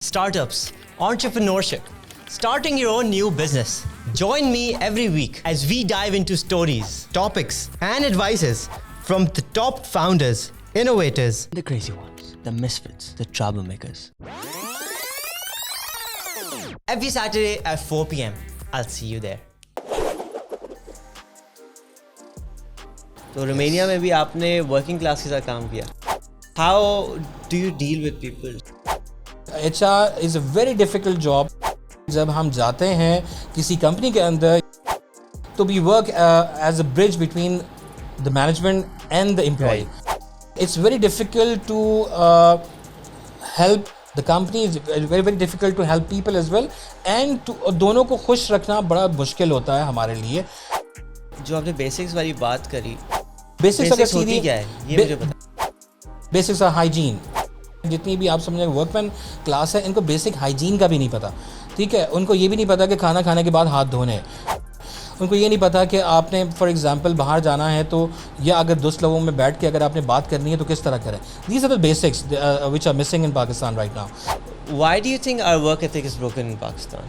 startups, entrepreneurship, starting your own new business. Join me every week as we dive into stories, topics, and advices from the top founders, innovators, the crazy ones, the misfits, the troublemakers. Every Saturday at 4 p.m. I'll see you there. तो Romania में भी आपने working class के साथ काम किया. How do you deal with people? HR is a very difficult job. जब हम जाते हैं किसी कंपनी के अंदर तो we work as a bridge between the management and the employee. It's very difficult to help the company. It's very difficult to help people as well. And to दोनों को खुश रखना बड़ा मुश्किल होता है हमारे लिए. जो आपने बेसिक्स वाली बात करी, बेसिक्स होती क्या है ये मुझे बता. बेसिक्स है हाइजीन. जितनी भी आप समझे वर्कमैन क्लास है, इनको बेसिक हाइजीन का भी नहीं पता. ठीक है, उनको ये भी नहीं पता कि खाना खाने के बाद हाथ धोने हैं. उनको ये नहीं पता कि आपने फॉर एग्जांपल बाहर जाना है तो या अगर 10 लोगों में बैठ के अगर आपने बात करनी है तो किस तरह करें. These are the basics which are missing in Pakistan right now. Why do you think our work ethic is broken in Pakistan?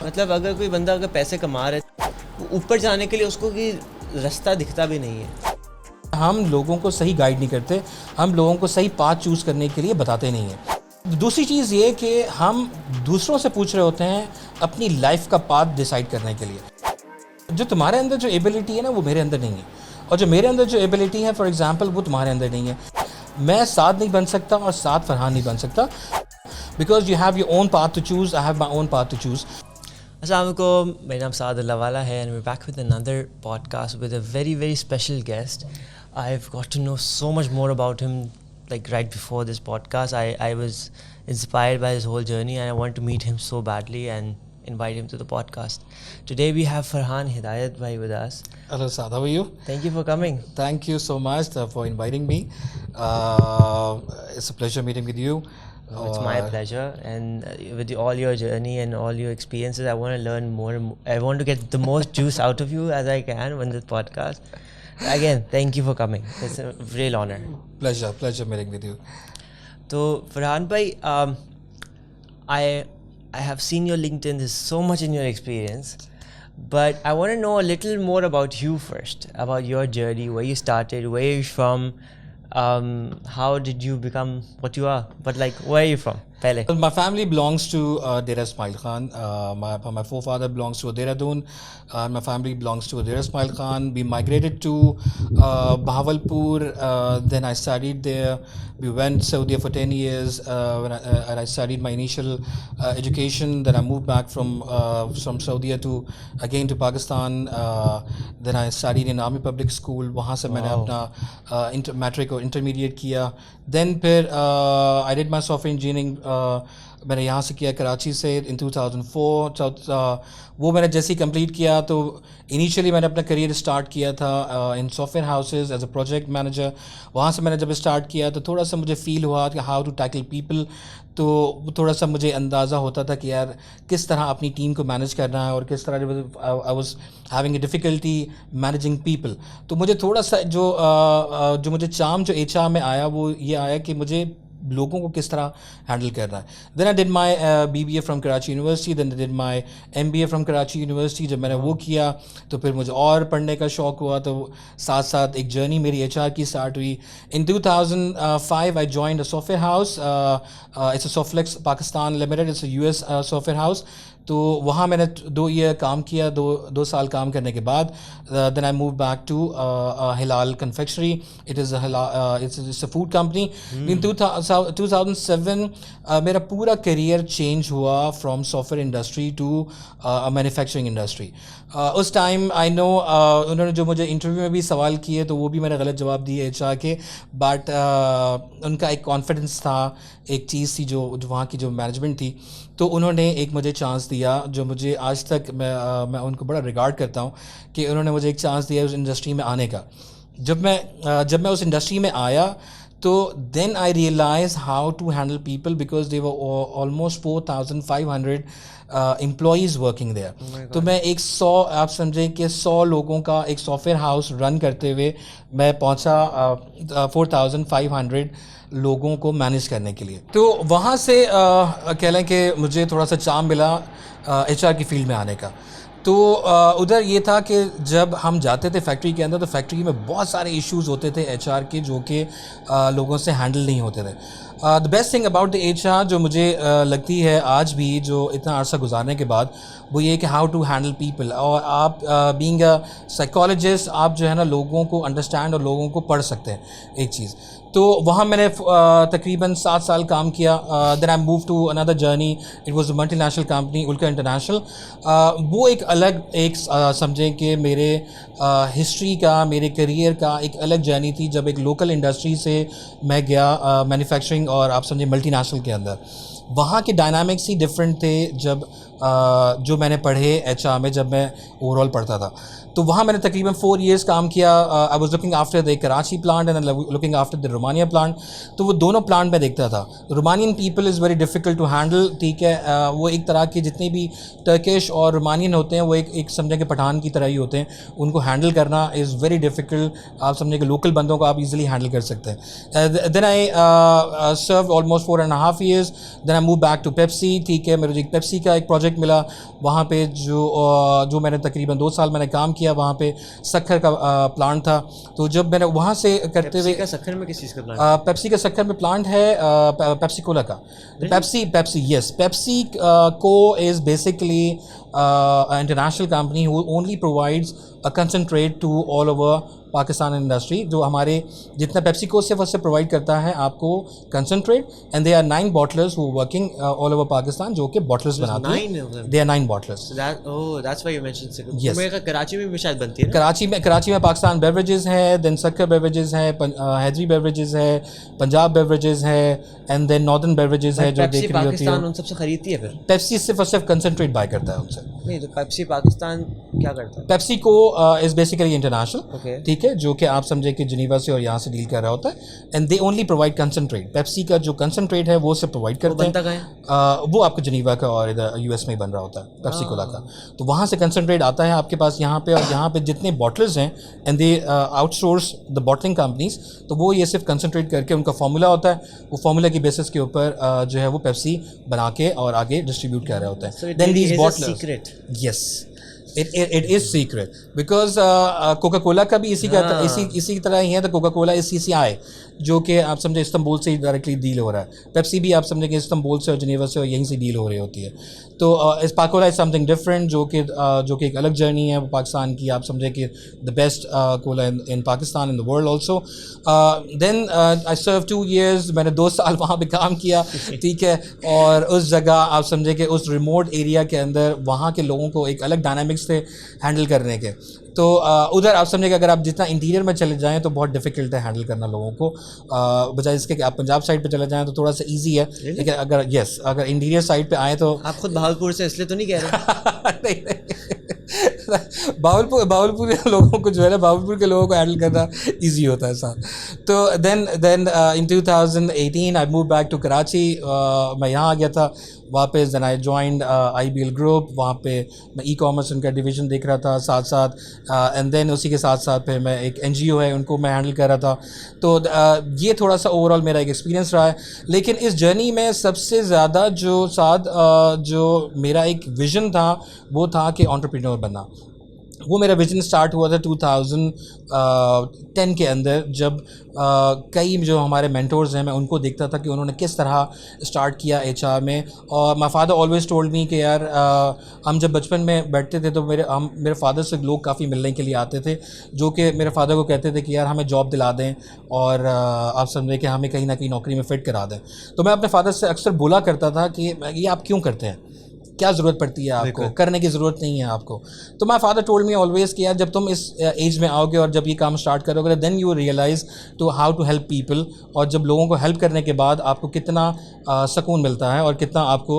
मतलब अगर कोई बंदा अगर पैसे कमा रहा है, ऊपर जाने के लिए उसको कि रास्ता दिखता भी नहीं है. हम लोगों को सही गाइड नहीं करते, हम लोगों को सही पाथ चूज़ करने के लिए बताते नहीं हैं. दूसरी चीज़ ये कि हम दूसरों से पूछ रहे होते हैं अपनी लाइफ का पाथ डिसाइड करने के लिए. जो तुम्हारे अंदर जो एबिलिटी है ना वो मेरे अंदर नहीं है, और जो मेरे अंदर जो एबिलिटी है फॉर एग्जांपल वो तुम्हारे अंदर नहीं है. मैं साथ नहीं बन सकता और साथ फरहान नहीं बन सकता. Because you have your own path to choose, I have my own path to choose. अस्सलाम वालेकुम, मेरा नाम साद अल्लाहवाला है and we're back with another podcast with a very very special guest. I've got to know so much more about him like right before this podcast. I was inspired by his whole journey and I want to meet him so badly and invite him to the podcast. Today we have Farhan Hidayat bhai with us. Hello Saad, how are you? Thank you for coming. Thank you so much for inviting me. It's a pleasure meeting with you. It's my pleasure, and with all your journey and all your experiences, I want to learn more. I want to get the most juice out of you as I can on this podcast. Again, thank you for coming. It's a real honor. Pleasure meeting with you. So Farhan bhai, I have seen your LinkedIn. There's so much in your experience, but I want to know a little more about you first, about your journey, where you started, where you're from. How did you become what you are? But like, where are you from? Well, my family belongs to Dera Ismail Khan. My forefather belongs to Dehradun. My family belongs to Dera Ismail Khan. We migrated to Bahawalpur. Then I studied there. We went to Saudi for 10 years when I studied my initial education. Then I moved back from Saudi to again to Pakistan. Then I studied in Army Public School. वहाँ से मैंने अपना matric और intermediate किया. Then फिर I did my software engineering. मैंने यहाँ से किया कराची से in 2004. वो मैंने जैसे ही कंप्लीट किया तो इनिशियली मैंने अपना करियर स्टार्ट किया था in software houses as a project manager. वहाँ से मैंने जब स्टार्ट किया तो थोड़ा सा मुझे फील हुआ कि हाउ टू टैकल पीपल. तो थोड़ा सा मुझे अंदाज़ा होता था कि यार किस तरह अपनी टीम को मैनेज करना है और किस तरह I was having a difficulty managing people. तो मुझे थोड़ा सा जो मुझे चार्म जो HR में आया वो ये आया कि मुझे लोगों को किस तरह हैंडल करना है. Then I did my BBA from Karachi university. Then I did my MBA from Karachi university. जब मैंने वो किया तो फिर मुझे और पढ़ने का शौक़ हुआ, तो साथ साथ एक जर्नी मेरी HR की स्टार्ट हुई. In 2005 I joined a software house. It's a Softflex Pakistan limited. It's a US software house. तो वहाँ मैंने 2 ईयर काम किया. 2 साल काम करने के बाद then I move back to Hilal confectionery. It is it's a food company. In 2007 मेरा पूरा करियर चेंज हुआ from software industry to manufacturing industry. उस टाइम आई नो उन्होंने जो मुझे इंटरव्यू में भी सवाल किए तो वो भी मैंने गलत जवाब दिए HR के. बट उनका एक कॉन्फिडेंस था, एक चीज़ थी जो वहाँ की जो मैनेजमेंट थी, तो उन्होंने एक मुझे चांस दिया जो मुझे आज तक मैं उनको बड़ा रिगार्ड करता हूँ कि उन्होंने मुझे एक चांस दिया उस इंडस्ट्री में आने का. जब मैं उस इंडस्ट्री में आया तो then I realize how to handle people because they were almost 4,500 employees working there. तो मैं 100 आप समझें कि 100 लोगों का एक सॉफ्टवेयर हाउस रन करते हुए मैं पहुंचा 4,500 लोगों को मैनेज करने के लिए। तो वहाँ से कह लें कि मुझे थोड़ा सा चार्म मिला HR की फील्ड में आने का। तो उधर ये था कि जब हम जाते थे फैक्ट्री के अंदर तो फैक्ट्री में बहुत सारे इश्यूज़ होते थे HR के जो कि लोगों से हैंडल नहीं होते थे। The best thing about the HR जो मुझे लगती है आज भी जो इतना अरसा गुजारने के बाद वो ये कि हाउ टू हैंडल पीपल। और आप बीइंग अ साइकोलॉजिस्ट आप जो है ना लोगों को अंडरस्टैंड और लोगों को पढ़ सकते हैं एक चीज़। तो वहाँ मैंने तकरीबन 7 साल काम किया। Then I move to another journey, it was a multinational company Ulka international. वो एक अलग एक समझें कि मेरे हिस्ट्री का मेरे करियर का एक अलग जर्नी थी जब एक लोकल इंडस्ट्री से मैं गया मैन्युफैक्चरिंग और आप समझें मल्टीनेशनल के अंदर। वहाँ के डायनामिक्स ही डिफरेंट थे जब जो मैंने पढ़े HR में जब मैं ओवरऑल पढ़ता था। तो वहाँ मैंने तकरीबन 4 years काम किया। I was looking after the Karachi plant and looking after the Romania plant. तो वो दोनों प्लांट में देखता था। Romanian people is very difficult to handle, ठीक है। वो एक तरह के जितने भी टर्किश और रोमानियन होते हैं वो एक समझें कि पठान की तरह ही होते हैं, उनको हैंडल करना इज़ वेरी डिफ़िकल्ट। आप समझें कि लोकल बंदों को आप ईजिली हैंडल कर सकते हैं। Then I serve almost 4.5 years। Then I move back to Pepsi, ठीक है। मेरे एक पेप्सी का एक प्रोजेक्ट मिला वहाँ पे जो मैंने तकरीबन 2 साल मैंने काम किया। वहाँ पे शक्कर का प्लांट था। तो जब मैंने वहाँ से करते हुए शक्कर में किस चीज़ का प्लांट? पेप्सी का शक्कर में प्लांट है पेप्सी कोला का। PepsiCo is basically international company who only provides a concentrate to all over Pakistan industry. जो हमारे जितना पेप्सी को सिर्फ उससे प्रोवाइड करता है आपको concentrate. And they are 9 bottlers who working all over Pakistan जो कि बॉटल्स बनाते हैं। They are 9 bottlers। That's why you mentioned. Yes, Karachi में भी शायद बनती है ना? कराची में पाकिस्तान बेवरेजेस है, देन शक्कर बेवरेजेस है, हैदरी बेवरेजेस है, पंजाब बेवरेजेस है, एंड देन नॉर्दर्न बेवरेजेस है जो देख रही होती है। उन सबसे खरीदती है फिर? पेप्सी सिर्फ और सिर्फ कंसनट्रेट बाय करता है उनसे। नहीं, तो पेप्सी पाकिस्तान क्या करता है? पेप्सी को इज़ बेसिकली इंटरनेशनल, ठीक है, जो कि आप समझे कि जिनीवा से और यहाँ से डील कर रहा होता है। And they only provide concentrate. Pepsi का जो कंसनट्रेट है वो से प्रोवाइड करते हैं। वो आपको जिनीवा का और इधर US में बन रहा होता है पेप्सी कोला का। तो वहाँ से कंसनट्रेट आता है आपके पास यहाँ पे, और यहाँ पे जितने बॉटलर्स हैं and they outsource the bottling companies. तो वो ये सिर्फ कंसनट्रेट करके उनका फार्मूला होता है, वो फार्मूला की बेसिस के ऊपर जो है वो पेप्सी बना के और आगे डिस्ट्रीब्यूट कर रहे होते हैं। Then these bottlers, yes, it is secret because Coca Cola का भी इसी तरह ही है। तो कोका कोला इस CCI जो कि आप समझे इस्तांबुल से डायरेक्टली डील हो रहा है। पेप्सी भी आप समझे कि इस्तांबुल से और जिनेवा से और यहीं से डील हो रही होती है। तो इस पाकोला इज समथिंग डिफरेंट जो कि एक अलग जर्नी है वो पाकिस्तान की। आप समझे कि the best cola in Pakistan in the world also. Then I serve 2 years, मैंने 2 साल वहाँ पे काम किया, ठीक है। और उस जगह आप समझे कि उस रिमोट एरिया के अंदर वहाँ के लोगों को एक अलग डायनामिक्स थे हैंडल करने के। तो उधर आप समझे कि अगर आप जितना इंटीरियर में चले जाएं तो बहुत डिफिकल्ट है हैंडल करना लोगों को, बजाय इसके कि आप पंजाब साइड पे चले जाएं तो थोड़ा सा इजी है। लेकिन अगर इंटीरियर साइड पे आए तो आप खुद भावलपुर से इसलिए तो नहीं कह रहे? नहीं, भावलपुर के लोगों को जो है ना, भावलपुर के लोगों को हैंडल करना इजी होता है साथ। तो then in 2018 I move back to Karachi. मैं यहाँ आ गया था वापस। Then I joined IBL group. वहाँ पे मैं ई-कॉमर्स उनका डिवीज़न देख रहा था साथ साथ। एंड देन उसी के साथ साथ फिर मैं एक NGO है उनको मैं हैंडल कर रहा था। तो ये थोड़ा सा ओवरऑल मेरा एक एक्सपीरियंस रहा है। लेकिन इस जर्नी में सबसे ज़्यादा जो मेरा एक विज़न था वो था कि एंटरप्रेन्योर बनना। वो मेरा विजन स्टार्ट हुआ था 2010 के अंदर, जब कई जो हमारे मेंटोर्स हैं मैं उनको देखता था कि उन्होंने किस तरह स्टार्ट किया HR में। और my father always told me कि यार हम जब बचपन में बैठते थे तो मेरे फादर से लोग काफ़ी मिलने के लिए आते थे जो कि मेरे फादर को कहते थे कि यार हमें जॉब दिला दें और आप समझें कि हमें कहीं ना कहीं नौकरी में फ़िट करा दें। तो मैं अपने फादर से अक्सर बोला करता था कि ये आप क्यों करते हैं, क्या ज़रूरत पड़ती है आपको, करने की ज़रूरत नहीं है आपको. तो my father told me always कि यार जब तुम इस एज में आओगे और जब ये काम स्टार्ट करोगे then you realize to how to help people, और जब लोगों को हेल्प करने के बाद आपको कितना सुकून मिलता है और कितना आपको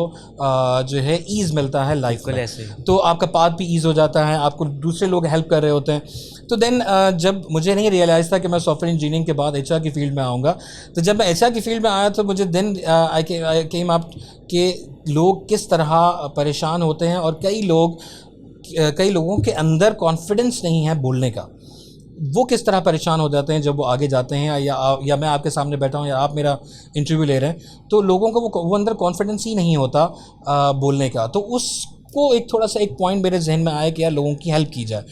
जो है ईज़ मिलता है लाइफ में. तो आपका पाथ भी ईज़ हो जाता है, आपको दूसरे लोग हेल्प कर रहे होते हैं. तो देन जब मुझे नहीं रियलाइज़ था कि मैं सॉफ्टवेयर इंजीनियरिंग के बाद एचआर की फील्ड में आऊँगा, तो जब मैं एचआर की फील्ड में आया तो मुझे देन आई केम अप कि लोग किस तरह परेशान होते हैं, और कई लोगों के अंदर कॉन्फिडेंस नहीं है बोलने का. वो किस तरह परेशान हो जाते हैं जब वो आगे जाते हैं, या मैं आपके सामने बैठा हूँ या आप मेरा इंटरव्यू ले रहे हैं, तो लोगों को वो अंदर कॉन्फिडेंस ही नहीं होता बोलने का. तो उसको एक थोड़ा सा एक पॉइंट मेरे जहन में आया कि यार लोगों की हेल्प की जाए.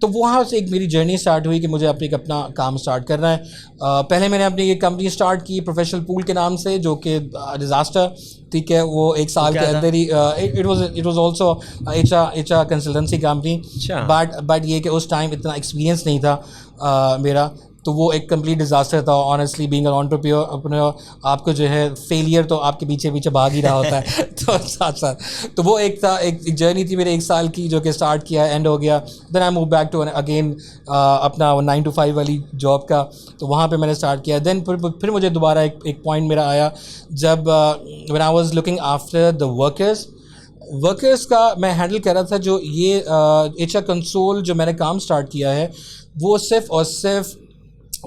तो वहाँ से एक मेरी जर्नी स्टार्ट हुई कि मुझे अपना काम स्टार्ट करना है. पहले मैंने अपनी एक कंपनी स्टार्ट की प्रोफेशनल पूल के नाम से, जो कि डिज़ास्टर, ठीक है, वो एक साल के अंदर ही it was also HR consultancy company. But ये कि उस टाइम इतना एक्सपीरियंस नहीं था मेरा, तो वो एक कंप्लीट डिज़ास्टर था. ऑनेस्टली बीइंग एन एंटरप्रेन्योर, आपको जो है फेलियर तो आपके पीछे भाग ही रहा होता है. तो साथ तो वो एक जर्नी थी मेरे 1 साल की, जो कि स्टार्ट किया, एंड हो गया. Then I move back to again अपना 9 to 5 वाली जॉब का. तो वहाँ पे मैंने स्टार्ट किया. देन फिर मुझे दोबारा एक पॉइंट मेरा आया जब when I was looking after the workers का मैं हैंडल कर रहा था. जो ये एचआर कंसोल जो मैंने काम स्टार्ट किया है, वो सिर्फ़ और सिर्फ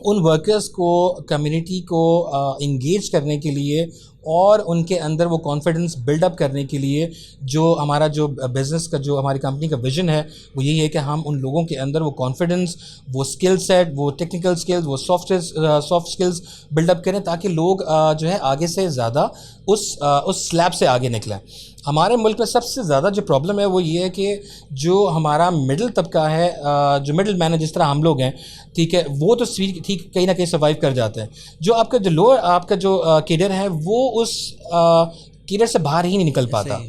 उन वर्कर्स को, कम्युनिटी को इंगेज करने के लिए और उनके अंदर वो कॉन्फिडेंस बिल्डअप करने के लिए, जो हमारा जो बिज़नेस का, जो हमारी कंपनी का विज़न है, वो यही है कि हम उन लोगों के अंदर वो कॉन्फिडेंस, वो स्किल सेट, वो टेक्निकल स्किल्स, वो सॉफ्ट स्किल्स बिल्डअप करें, ताकि लोग जो है आगे से ज़्यादा उस स्लैब से आगे निकलें. हमारे मुल्क में सबसे ज़्यादा जो प्रॉब्लम है वो ये है कि जो हमारा मिडिल तबका है, जो मिडिल मैन है, जिस तरह हम लोग हैं, ठीक है, वो तो ठीक कहीं ना कहीं सर्वाइव कर जाते हैं. जो आपका जो लोअर आपका जो कैडर है, वो उस कैडर से बाहर ही नहीं निकल पाता.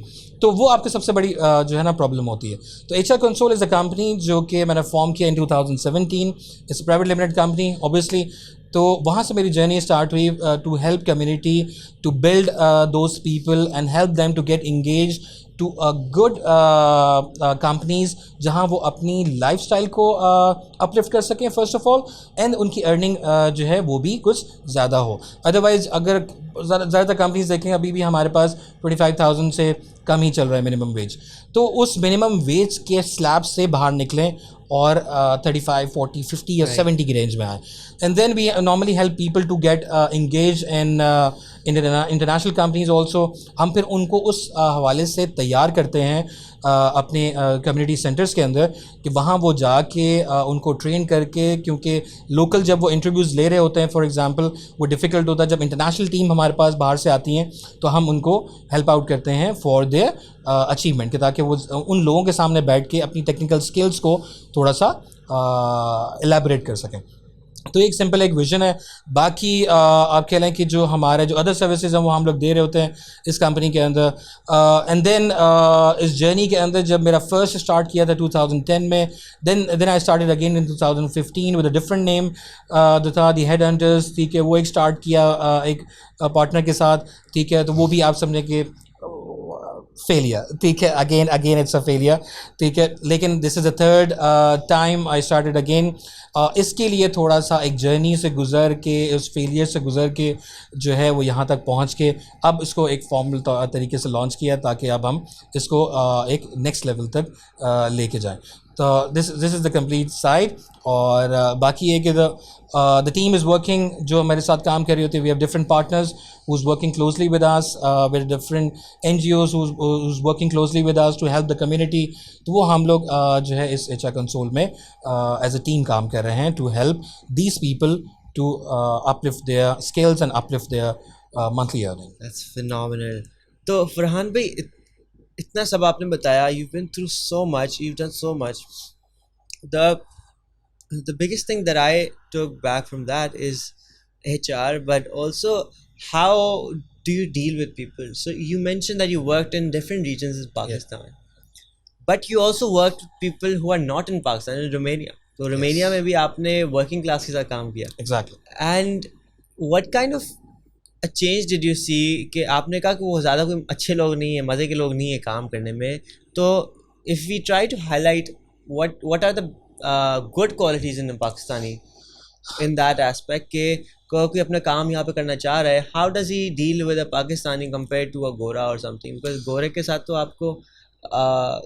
तो वो आपकी सबसे बड़ी जो है ना प्रॉब्लम होती है. तो HR console is a company जो कि मैंने फॉर्म किया in 2017. It's private limited company obviously. तो वहाँ से मेरी जर्नी स्टार्ट हुई to help community, to build those people and help them to get engage to good companies, जहाँ वो अपनी लाइफस्टाइल को अपलिफ्ट कर सकें फर्स्ट ऑफ ऑल, एंड उनकी अर्निंग जो है वो भी कुछ ज़्यादा हो. अदरवाइज़ अगर ज़्यादातर कंपनीज देखें, अभी भी हमारे पास 25,000 से कम ही चल रहा है मिनिमम वेज. तो उस मिनिमम वेज के स्लैब से बाहर निकलें और 35, 40, 50 या 70 की रेंज में आए. And then we normally help people to get engage in international companies also. हम फिर उनको उस हवाले से तैयार करते हैं अपने कम्युनिटी सेंटर्स के अंदर, कि वहाँ वो जाके उनको ट्रेन करके, क्योंकि लोकल जब वो इंटरव्यूज़ ले रहे होते हैं, फॉर एग्जांपल, वो डिफ़िकल्ट होता है. जब इंटरनेशनल टीम हमारे पास बाहर से आती हैं, तो हम उनको हेल्प आउट करते हैं फॉर देयर अचीवमेंट, कि ताकि वो उन लोगों के सामने बैठ के अपनी टेक्निकल स्किल्स को थोड़ा सा एलैबोरेट कर सकें. तो एक सिंपल एक विज़न है. बाकी आप कह लें कि जो हमारे जो अदर सर्विसेज हैं वो हम लोग दे रहे होते हैं इस कंपनी के अंदर. एंड देन इस जर्नी के अंदर जब मेरा फर्स्ट स्टार्ट किया था 2010 में, then I started again in 2015 with a different name, जो था दी हेड हंटर्स. ठीक है, वो एक स्टार्ट किया एक पार्टनर के साथ. ठीक है, तो वो भी आप समझें कि फेलियर. ठीक है, अगेन इट्स अ फेलियर. ठीक है, लेकिन this is the third time I started again. इसके लिए थोड़ा सा एक जर्नी से गुज़र के, उस फेलियर से गुज़र के जो है वो यहाँ तक पहुँच के अब इसको एक फॉर्मल तरीके से लॉन्च किया, ताकि अब हम इसको एक नेक्स्ट लेवल तक लेके जाएं. तो this is the complete side. और बाकी ये कि द टीम इज़ वर्किंग, जो मेरे साथ काम कर रही होती है, we have different partners who's working closely with us, with different NGOs who's working closely with us to help the community. तो वो हम लोग जो है इस HR कंसोल में as a team काम कर रहे हैं to help these people to uplift their skills and uplift their monthly earning. That's phenomenal. तो फरहान भाई, इतना सब आपने बताया, you've been through so much, you've done so much. The biggest thing that I took back from that is HR, but also how do you deal with people? So you mentioned that you worked in different regions in Pakistan, but you also worked with people who are not in Pakistan, in Romania. So Romania में भी आपने working class के साथ काम किया. Exactly. And what kind of change did you see कि आपने कहा कि वो ज़्यादा कोई अच्छे लोग नहीं है, मज़े के लोग नहीं है काम करने में, तो if we try to highlight what are the good qualities in Pakistani in that aspect के कोई अपना काम यहाँ पे करना चाह रहा है, how does he deal with a Pakistani compared to a गोरा or something, because गोरे के साथ तो आपको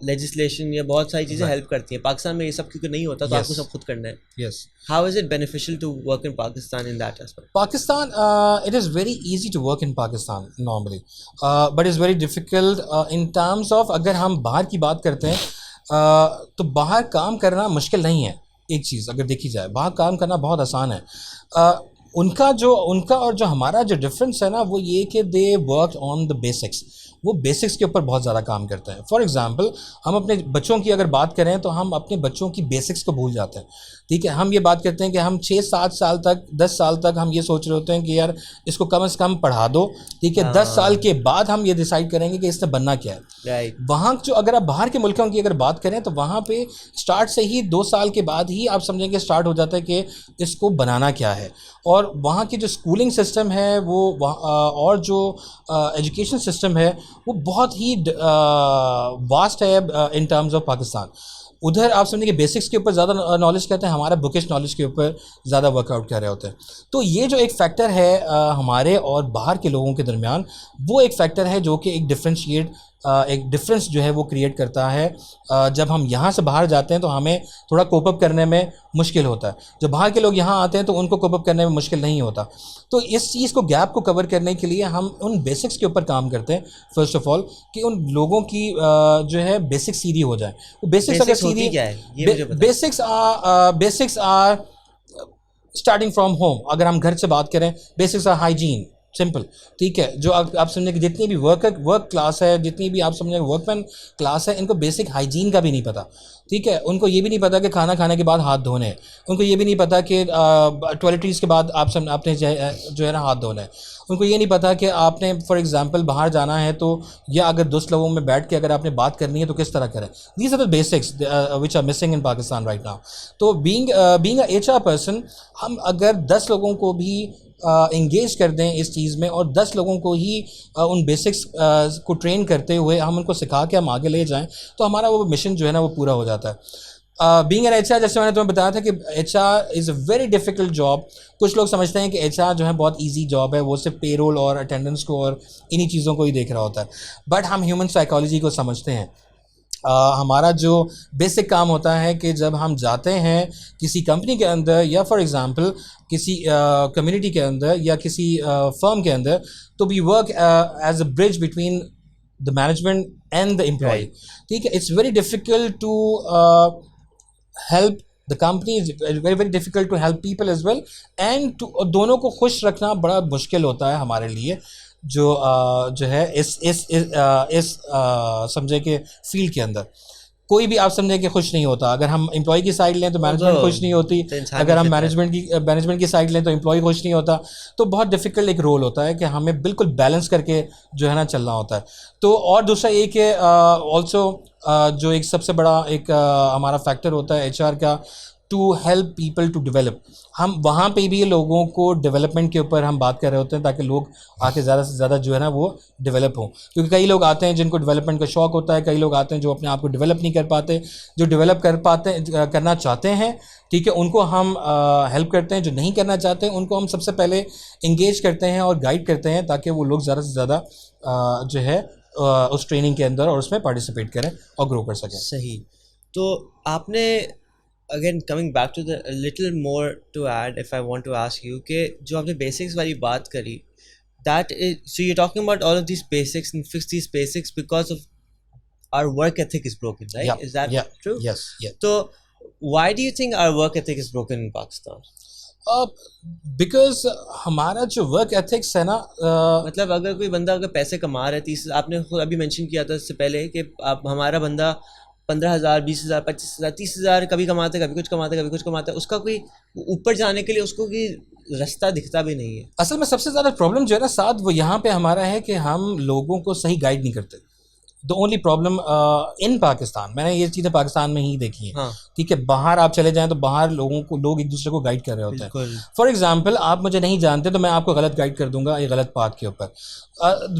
लेजिस्लेशन या बहुत सारी चीज़ें हेल्प करती हैं, पाकिस्तान में ये सब क्योंकि नहीं होता तो आपको सब खुद करना है. Yes. How is it beneficial to work in Pakistan in that aspect? Pakistan, it is very easy to work in Pakistan normally, but it's very difficult in terms of अगर हम बाहर की बात करते हैं तो बाहर काम करना मुश्किल नहीं है. एक चीज़ अगर देखी जाए, बाहर काम करना बहुत आसान है. उनका और जो हमारा जो डिफरेंस है ना, वो ये कि they work on the basics. वो बेसिक्स के ऊपर बहुत ज़्यादा काम करते हैं. फॉर एग्जांपल, हम अपने बच्चों की अगर बात करें तो हम अपने बच्चों की बेसिक्स को भूल जाते हैं. ठीक है, हम ये बात करते हैं कि हम 6-7 साल तक, 10 साल तक हम ये सोच रहे होते हैं कि यार इसको कम से कम पढ़ा दो. ठीक है, 10 साल के बाद हम ये डिसाइड करेंगे कि इसने बनना क्या है. Right. वहाँ जो अगर आप बाहर के मुल्कों की अगर बात करें तो वहाँ पे स्टार्ट से ही 2 साल के बाद ही आप समझेंगे स्टार्ट हो जाता है कि इसको बनाना क्या है. और वहाँ की जो स्कूलिंग सिस्टम है वो और जो एजुकेशन सिस्टम है वो बहुत ही वास्ट है इन टर्म्स ऑफ पाकिस्तान. उधर आप समझेंगे बेसिक्स के ऊपर ज़्यादा नॉलेज करते हैं, हमारा बुकिश नॉलेज के ऊपर ज़्यादा वर्कआउट कर रहे होते हैं. तो ये जो एक फैक्टर है हमारे और बाहर के लोगों के दरमियान, वो एक फैक्टर है जो कि एक डिफरेंस जो है वो क्रिएट करता है. जब हम यहाँ से बाहर जाते हैं तो हमें थोड़ा कोप अप करने में मुश्किल होता है. जब बाहर के लोग यहाँ आते हैं तो उनको कोप अप करने में मुश्किल नहीं होता. तो इस चीज़ को, गैप को कवर करने के लिए हम उन बेसिक्स के ऊपर काम करते हैं. फर्स्ट ऑफ ऑल कि उन लोगों की जो है बेसिक्स सीधी हो जाए. वो बेसिक्स अगर सीधी, क्या है ये मुझे पता. Basics are starting from home. अगर हम घर से बात करें, बेसिक्स आर हाइजीन, सिंपल. ठीक है, जो आप समझे कि जितनी भी वर्क क्लास है, जितनी भी आप समझे वर्कमैन क्लास है, इनको बेसिक हाइजीन का भी नहीं पता. ठीक है, उनको ये भी नहीं पता कि खाना खाने के बाद हाथ धोने हैं. उनको ये भी नहीं पता कि टॉयलेटरीज के बाद आपने जो है ना हाथ धोना है. उनको ये नहीं पता कि आपने फॉर एग्जांपल बाहर जाना है तो, या अगर 10 लोगों में बैठ के अगर आपने बात करनी है तो किस तरह करें. These are the basics which are missing in Pakistan right now. तो बीइंग अ HR पर्सन, हम अगर 10 लोगों को भी इंगेज कर दें इस चीज़ में और 10 लोगों को ही उन बेसिक्स को ट्रेन करते हुए हम उनको सिखा के हम आगे ले जाएं तो हमारा वो मिशन जो है ना वो पूरा हो जाता है. बीइंग एन HR, जैसे मैंने तुम्हें बताया था कि HR is a very difficult job. कुछ लोग समझते हैं कि HR जो है बहुत इजी जॉब है, वो सिर्फ पेरोल और अटेंडेंस को और इन्हीं चीज़ों को ही देख रहा होता है. बट हम ह्यूमन साइकोलॉजी को समझते हैं. हमारा जो बेसिक काम होता है कि जब हम जाते हैं किसी कंपनी के अंदर या फॉर एग्जांपल किसी कम्युनिटी के अंदर या किसी फर्म के अंदर, तो we work as a bridge between the management and the employee. ठीक है, it's very difficult to help the company, is very difficult to help people as well, and to दोनों को खुश रखना बड़ा मुश्किल होता है हमारे लिए. जो है इस समझे कि फील्ड के अंदर कोई भी आप समझे कि खुश नहीं होता. अगर हम एम्प्लॉय की साइड लें तो मैनेजमेंट खुश नहीं होती, अगर हम मैनेजमेंट की साइड लें तो एम्प्लॉय खुश नहीं होता. तो बहुत डिफ़िकल्ट एक रोल होता है कि हमें बिल्कुल बैलेंस करके जो है ना चलना होता है. तो और दूसरा एक है ऑल्सो जो एक सबसे बड़ा एक हमारा फैक्टर होता है HR का, to help people to develop. हम वहाँ पे भी लोगों को डेवलपमेंट के ऊपर हम बात कर रहे होते हैं ताकि लोग आके ज़्यादा से ज़्यादा जो है ना वो डेवलप हों. क्योंकि कई लोग आते हैं जिनको डेवलपमेंट का शौक़ होता है, कई लोग आते हैं जो अपने आप को डेवलप नहीं कर पाते. जो डेवलप करना चाहते हैं, ठीक है, उनको हम हेल्प करते हैं. जो नहीं करना चाहते हैं उनको हम सबसे पहले इंगेज करते हैं और गाइड करते हैं ताकि वो लोग ज़्यादा से ज़्यादा जो है उस ट्रेनिंग के अंदर और उसमें पार्टिसिपेट करें और ग्रो कर सकें. सही. तो आपने again coming back to the little more to add, if I want to ask you कि जो आपने बेसिक्स वाली बात करी, that is so you talking about all of this basics and fix this basics because of our work ethic is broken, right? Is that true? Yes. तो why do you think our work ethic is broken in Pakistan? Because हमारा जो work ethics है ना, मतलब अगर कोई बंदा अगर पैसे कमा रहा है 30, आपने खुद अभी मेंशन किया था इससे पहले कि आप हमारा बंदा 15,000, 20,000, 25,000, 30,000 कभी कमाते, कभी कुछ कमाते, उसका कोई ऊपर जाने के लिए उसको कोई रास्ता दिखता भी नहीं है. असल में सबसे ज़्यादा प्रॉब्लम जो है ना साथ वो यहाँ पे हमारा है कि हम लोगों को सही गाइड नहीं करते. The only problem in Pakistan, मैंने ये चीज़ें पाकिस्तान में ही देखी हैं, ठीक है, बाहर आप चले जाएं तो बाहर लोग एक दूसरे को गाइड कर रहे होते हैं। फॉर एग्जांपल आप मुझे नहीं जानते तो मैं आपको गलत गाइड कर दूंगा ये गलत पाथ के ऊपर।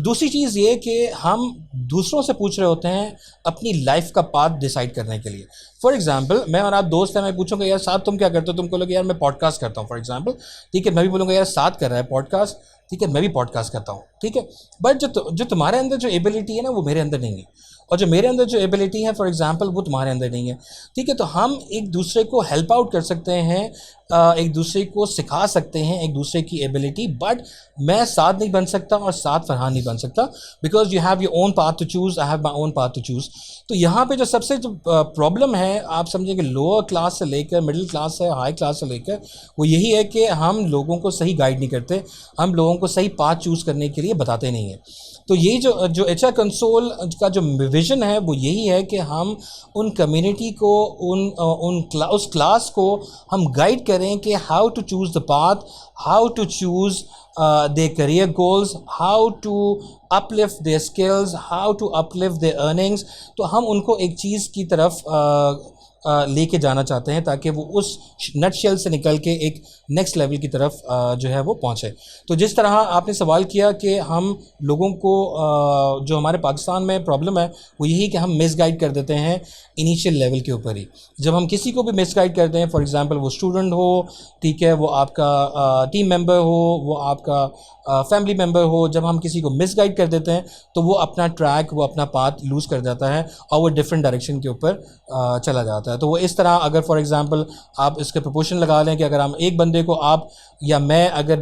दूसरी चीज़ ये कि हम दूसरों से पूछ रहे होते हैं अपनी लाइफ का पाथ डिसाइड करने के लिए। फॉर एग्जाम्पल मैं और आप दोस्त हैं, मैं पूछूंगा यार साथ तुम क्या करते हो, तुम बोलोगे यार मैं पॉडकास्ट करता हूँ फॉर एग्जाम्पल, ठीक है, मैं भी बोलूँगा यार साथ कर रहा है पॉडकास्ट, ठीक है, मैं भी पॉडकास्ट करता हूँ, ठीक है, बट जो तुम्हारे अंदर जो एबिलिटी है ना वो मेरे अंदर नहीं है, और जो मेरे अंदर जो एबिलिटी है फॉर एग्जांपल वो तुम्हारे अंदर नहीं है, ठीक है। तो हम एक दूसरे को हेल्प आउट कर सकते हैं, एक दूसरे को सिखा सकते हैं एक दूसरे की एबिलिटी, बट मैं साथ नहीं बन सकता और साथ फरहान नहीं बन सकता, because you have your own path to choose, I have my own path to choose. तो यहाँ पे जो सबसे जो प्रॉब्लम है आप समझेंगे लोअर क्लास से लेकर मिडिल क्लास से हाई क्लास से लेकर, वो यही है कि हम लोगों को सही गाइड नहीं करते, हम लोगों को सही पाथ चूज़ करने के लिए बताते नहीं हैं। तो यही जो HR कंसोल का जो विज़न है वो यही है कि हम उन कम्युनिटी को उस क्लास को हम गाइड करें कि how to choose the path, how to choose their career goals, how to uplift their skills, how to uplift their earnings। तो हम उनको एक चीज़ की तरफ लेके जाना चाहते हैं ताकि वो उस नटशेल से निकल के एक नेक्स्ट लेवल की तरफ जो है वो पहुँचे। तो जिस तरह आपने सवाल किया कि हम लोगों को जो हमारे पाकिस्तान में प्रॉब्लम है वो यही कि हम मिसगाइड कर देते हैं इनिशियल लेवल के ऊपर ही। जब हम किसी को भी मिसगाइड करते हैं, फॉर एग्जांपल वो स्टूडेंट हो, ठीक है, वो आपका टीम मेंबर हो, वो आपका फैमिली मेंबर हो, जब हम किसी को मिसगाइड कर देते हैं तो वो अपना ट्रैक, वो अपना पाथ लूज़ कर जाता है और वो डिफरेंट डायरेक्शन के ऊपर चला जाता है। तो वो इस तरह अगर फॉर एग्जांपल आप इसके प्रोपोर्शन लगा लें कि अगर हम एक बंदे को आप या मैं अगर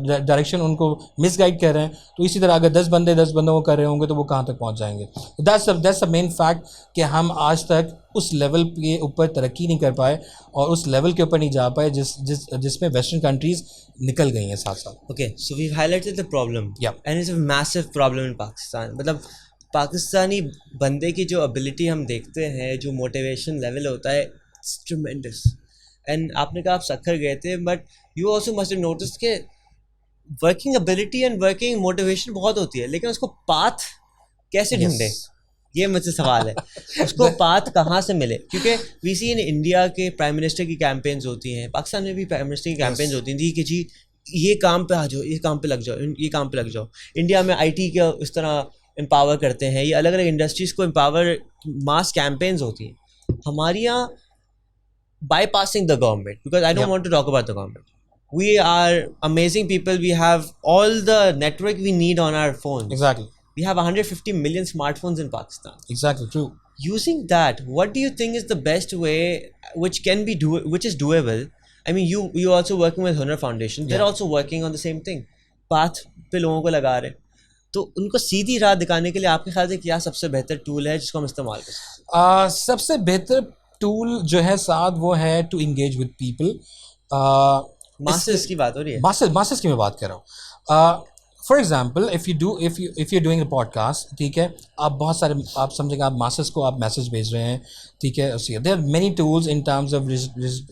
डायरेक्शन उनको मिसगाइड कर रहे हैं, तो इसी तरह अगर 10 बंदों को कर रहे होंगे तो वो कहाँ तक पहुँच जाएंगे। दैट्स द मेन फैक्ट कि हम आज तक उस लेवल के ऊपर तरक्की नहीं कर पाए और उस लेवल के ऊपर नहीं जा पाए जिसमें वेस्टर्न कंट्रीज़ निकल गई हैं साथ साथ। Okay, so we highlighted the problem and it's a massive problem in Pakistan. मतलब पाकिस्तानी बंदे की जो एबिलिटी हम देखते हैं, जो मोटिवेशन लेवल होता है, इट्स ट्रेमेंडस। एंड आपने कहा आप सक्खर गए थे, but you also must have noticed के working ability and working motivation बहुत होती है, लेकिन उसको पाथ कैसे ढूंढें, ये मुझसे सवाल है। उसको पाथ कहाँ से मिले? क्योंकि वी सी इन इंडिया के प्राइम मिनिस्टर की कैंपेन्स होती हैं, पाकिस्तान में भी प्राइम मिनिस्टर की कैंपेन्स होती थी कि जी ये काम पे आ जाओ, ये काम पे लग जाओ, ये काम पे लग जाओ। इंडिया में IT का इस तरह एम्पावर करते हैं, ये अलग अलग इंडस्ट्रीज़ को एम्पावर, मास कैंपेन्स होती हैं। हमारे यहाँ bypassing the government, because I don't want to talk about the government. We are amazing people. We have all the network we need on our phones. Exactly. We have 150 million smartphones in Pakistan. Exactly, true. Using that, what do you think is the best way which is doable? I mean, you also working with Hunar Foundation. They're also working on the same thing. Path पे लोगों को लगा रहे, तो उनको सीधी राह दिखाने के लिए आपके ख्याल से क्या सबसे बेहतर टूल है जिसको हम इस्तेमाल कर सकते हैं? सबसे बेहतर टूल जो है साथ वो है to engage with people. Masses की बात हो रही है, मासेस की मैं बात कर रहा हूँ। For example if you doing a podcast, ठीक है, आप बहुत सारे आप समझेंगे आप मासेस को आप मैसेज भेज रहे हैं, ठीक है। There are many tools in terms of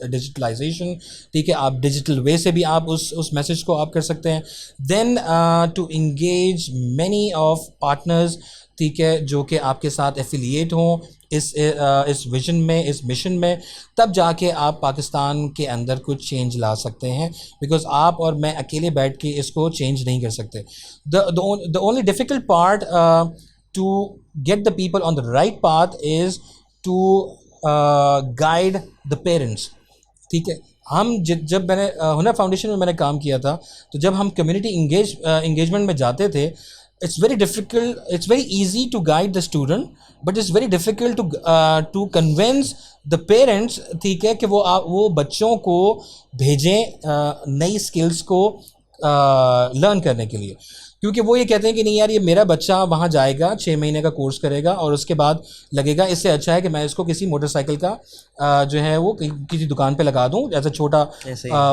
digitalization, ठीक है, आप डिजिटल वे से भी आप उस मैसेज को आप कर सकते हैं। Then to engage many of partners, ठीक है, जो कि आपके साथ एफिलिएट हों इस विजन में, इस मिशन में, तब जाके आप पाकिस्तान के अंदर कुछ चेंज ला सकते हैं, बिकॉज आप और मैं अकेले बैठ के इसको चेंज नहीं कर सकते। The only difficult part to get the people on the right path is to guide the parents, ठीक है। हम जब मैंने हुनर फाउंडेशन में मैंने काम किया था, तो जब हम कम्युनिटी इंगेजमेंट में जाते थे, it's very difficult, it's very easy to guide the student, but it's very difficult to convince the parents, ठीक है, कि वो बच्चों को भेजें नई स्किल्स को लर्न करने के लिए, क्योंकि वो ये कहते हैं कि नहीं यार, ये मेरा बच्चा वहाँ जाएगा, 6 महीने का कोर्स करेगा और उसके बाद लगेगा, इससे अच्छा है कि मैं इसको किसी मोटरसाइकिल का जो है वो किसी दुकान पे लगा दूं एज अ छोटा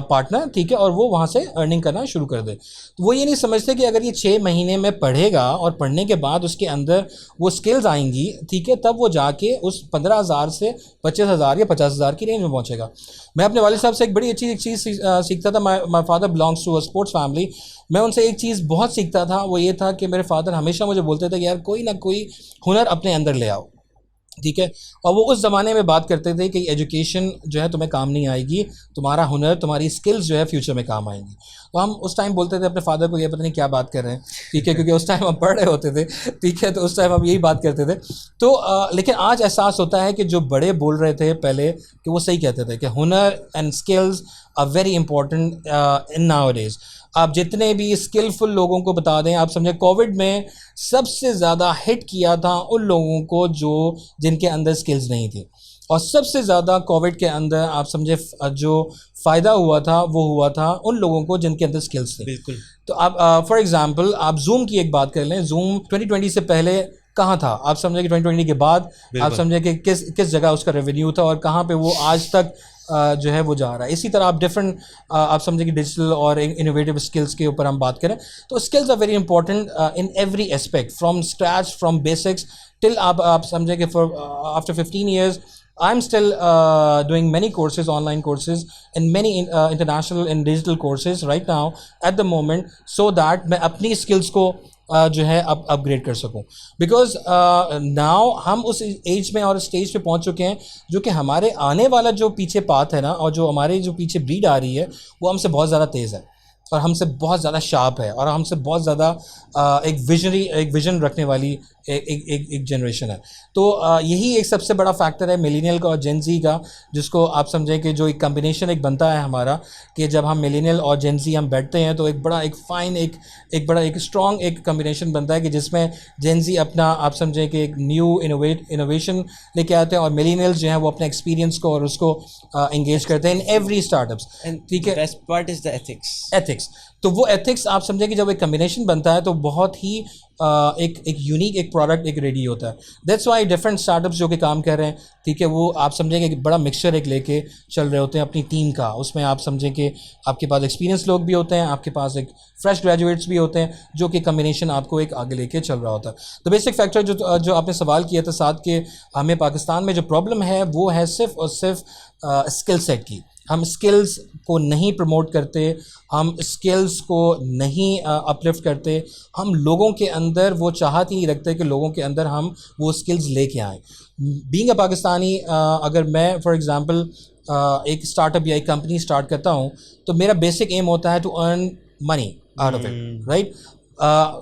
पार्टनर, ठीक है, और वो वहाँ से अर्निंग करना शुरू कर दे। तो वो ये नहीं समझते कि अगर ये 6 महीने में पढ़ेगा और पढ़ने के बाद उसके अंदर वो स्किल्स आएंगी, ठीक है, तब वो जाके उस 15,000 से 25,000 या 50,000 की रेंज में पहुँचेगा। मैं अपने वालिद साहब से एक बड़ी अच्छी एक चीज़ सीखता था। My father belongs to a sports family. मैं उनसे एक चीज़ बहुत सीखता सीखता था वो ये था कि मेरे फादर हमेशा मुझे बोलते थे कि यार कोई ना कोई हुनर अपने अंदर ले आओ, ठीक है। और वो उस ज़माने में बात करते थे कि एजुकेशन जो है तुम्हें काम नहीं आएगी, तुम्हारा हुनर, तुम्हारी स्किल्स जो है फ्यूचर में काम आएंगी। तो हम उस टाइम बोलते थे अपने फादर को, ये पता नहीं क्या बात कर रहे हैं, ठीक है, क्योंकि उस टाइम हम पढ़ रहे होते थे, ठीक है, तो उस टाइम हम यही बात करते थे। तो लेकिन आज एहसास होता है कि जो बड़े बोल रहे थे पहले कि वो सही कहते थे कि हुनर and skills are very important in nowadays. आप जितने भी स्किलफुल लोगों को बता दें, आप समझे कोविड में सबसे ज़्यादा हिट किया था उन लोगों को जो जिनके अंदर स्किल्स नहीं थी, और सबसे ज़्यादा कोविड के अंदर आप समझे जो फ़ायदा हुआ था वो हुआ था उन लोगों को जिनके अंदर स्किल्स थे। बिल्कुल। तो आप फॉर एग्जांपल आप जूम की एक बात कर लें, जूम 2020 से पहले कहाँ था, आप समझे कि 2020 के बाद आप समझे कि किस जगह उसका रेवेन्यू था और कहाँ पे वो आज तक जो है वो जा रहा है। इसी तरह आप डिफरेंट आप समझे कि डिजिटल और इनोवेटिव स्किल्स के ऊपर हम बात करें तो skills are very important in every aspect, from scratch, from basics till आप समझे कि for after 15 years I'm still doing many courses, online courses, and many international and digital courses right now at the moment, so that मैं अपनी skills को जो है upgrade कर सकूं, बिकॉज नाउ हम उस एज में और स्टेज पे पहुंच चुके हैं जो कि हमारे आने वाला जो पीछे पाथ है ना, और जो हमारे जो पीछे ब्रीड आ रही है वो हमसे बहुत ज़्यादा तेज़ है और हमसे बहुत ज़्यादा शार्प है और हमसे बहुत ज़्यादा एक विजन रखने वाली एक जनरेशन है। तो यही एक सबसे बड़ा फैक्टर है मिलेनियल का और जेन ज़ी का, जिसको आप समझें कि जो एक कम्बिनेशन एक बनता है हमारा, कि जब हम मिलेनियल और जेन ज़ी हम बैठते हैं तो एक बड़ा एक फ़ाइन एक बड़ा एक स्ट्रॉन्ग एक कम्बिनेशन बनता है कि जिसमें जेन ज़ी अपना आप समझें कि एक न्यू इनोवेशन लेके आते हैं और मिलेनियल्स जो हैं वो अपने एक्सपीरियंस को और उसको इंगेज करते हैं इन एवरी स्टार्टअप्स, ठीक है। Best part is the ethics. तो वो एथिक्स आप समझे कि जब एक कम्बिनेशन बनता है तो बहुत ही एक यूनिक एक प्रोडक्ट एक रेडी होता है। दैट्स वाई डिफरेंट स्टार्टअप्स जो कि काम कर रहे हैं, ठीक है, वो आप समझेंगे एक बड़ा मिक्सचर एक लेके चल रहे होते हैं अपनी टीम का। उसमें आप समझें कि आपके पास एक्सपीरियंस लोग भी होते हैं, आपके पास एक फ्रेश ग्रेजुएट्स भी होते हैं, जो कि कम्बिनेशन आपको एक आगे लेके चल रहा होता है। तो बेसिक फैक्टर जो आपने सवाल किया था साथ के, हमें पाकिस्तान में जो प्रॉब्लम है वो है सिर्फ और सिर्फ स्किल सेट की। हम स्किल्स को नहीं प्रमोट करते, हम स्किल्स को नहीं अपलिफ्ट करते, हम लोगों के अंदर वो चाहत ही नहीं रखते कि लोगों के अंदर हम वो स्किल्स लेके आएँ। बीइंग अ पाकिस्तानी, अगर मैं फॉर एग्ज़ाम्पल एक स्टार्टअप या एक कंपनी स्टार्ट करता हूँ तो मेरा बेसिक एम होता है to earn money out of it, right.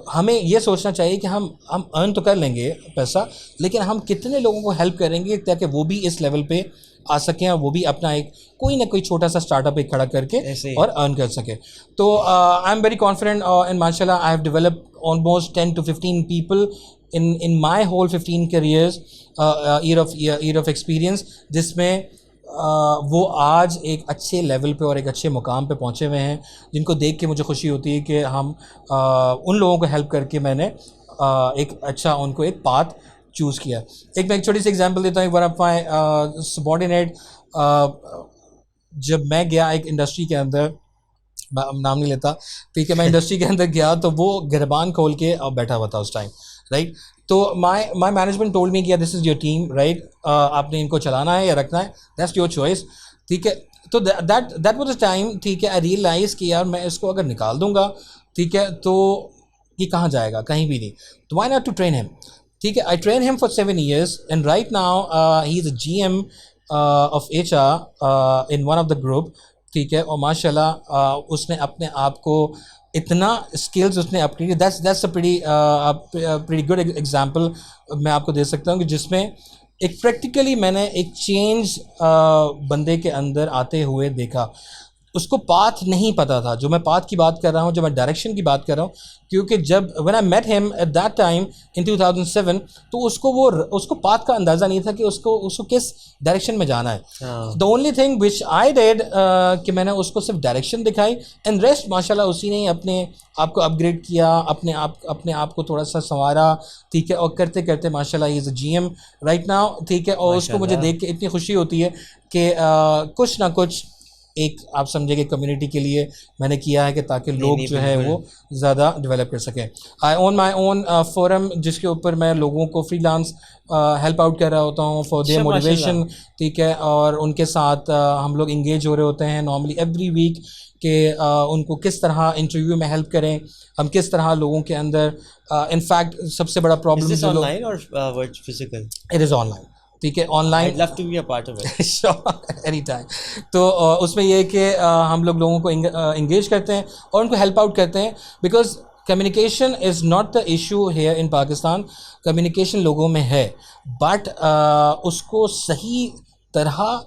हमें ये सोचना चाहिए कि हम अर्न तो कर लेंगे पैसा, लेकिन हम कितने लोगों को हेल्प करेंगे ताकि वो भी इस लेवल पे आ सकें और वो भी अपना एक कोई ना कोई छोटा सा स्टार्टअप एक खड़ा करके और अर्न कर सके। तो I am very confident and माशाल्लाह I have developed almost 10 to 15 people in my whole 15 careers, year of experience, जिसमें वो आज एक अच्छे लेवल पे और एक अच्छे मुकाम पे पहुँचे हुए हैं, जिनको देख के मुझे खुशी होती है कि हम उन लोगों को हेल्प करके मैंने एक अच्छा उनको एक पाथ चूज़ किया। मैं एक छोटी सी एग्जांपल देता हूँ। वन ऑफ माय सबॉर्डिनेट, जब मैं गया एक इंडस्ट्री के अंदर, नाम नहीं लेता, ठीक है, मैं इंडस्ट्री के अंदर गया तो वो गिरबान खोल के बैठा हुआ था उस टाइम, राइट। तो माय मैनेजमेंट टोल्ड मी कि this is your team, right, आपने इनको चलाना है या रखना है, दैट्स योर चॉइस, ठीक है। तो दैट वाज द टाइम, ठीक है, आई रियलाइज़ कि यार मैं इसको अगर निकाल दूंगा, ठीक है, तो ये कहाँ जाएगा, कहीं भी नहीं, तो why not to train him, ठीक है। I train him for 7 years and right now he is a GM of HR in one of the group, ठीक है। और माशाल्लाह उसने अपने आप को इतना स्किल्स उसने अपनी, that's a pretty good example मैं आपको दे सकता हूँ कि जिसमें एक प्रैक्टिकली मैंने एक चेंज बंदे के अंदर आते हुए देखा। उसको पाथ नहीं पता था, जो मैं पाथ की बात कर रहा हूँ, जो मैं डायरेक्शन की बात कर रहा हूँ, क्योंकि जब when I met him at that time in 2007, तो उसको पाथ का अंदाज़ा नहीं था कि उसको किस डायरेक्शन में जाना है। The only thing which I did कि मैंने उसको सिर्फ डायरेक्शन दिखाई एंड रेस्ट माशाल्लाह उसी ने अपने आप को अपग्रेड किया, अपने आप को थोड़ा सा संवारा, ठीक है, और करते करते माशाल्लाह ही is a GM right now, ठीक है। और उसको मुझे देख के इतनी खुशी होती है कि कुछ ना कुछ एक आप समझे कि कम्युनिटी के लिए मैंने किया है कि ताकि लोग जो है वो ज़्यादा डेवलप कर सकें. आई ओन माई ओन फोरम जिसके ऊपर मैं लोगों को फ्रीलांस हेल्प आउट कर रहा होता हूँ फॉर देयर मोटिवेशन. ठीक है, और उनके साथ हम लोग इंगेज हो रहे होते हैं नॉर्मली एवरी वीक कि उनको किस तरह इंटरव्यू में हेल्प करें, हम किस तरह लोगों के अंदर इनफैक्ट सबसे बड़ा प्रॉब्लम जो लोग ऑनलाइन और फिजिकल. It is online. ठीक है, online. I'd love to be a part of it. Sure, any time. तो उसमें ये है कि हम लोग लोगों को इंगेज करते हैं और उनको हेल्प आउट करते हैं because communication is not the issue here in Pakistan. Communication लोगों में है बट उसको सही तरह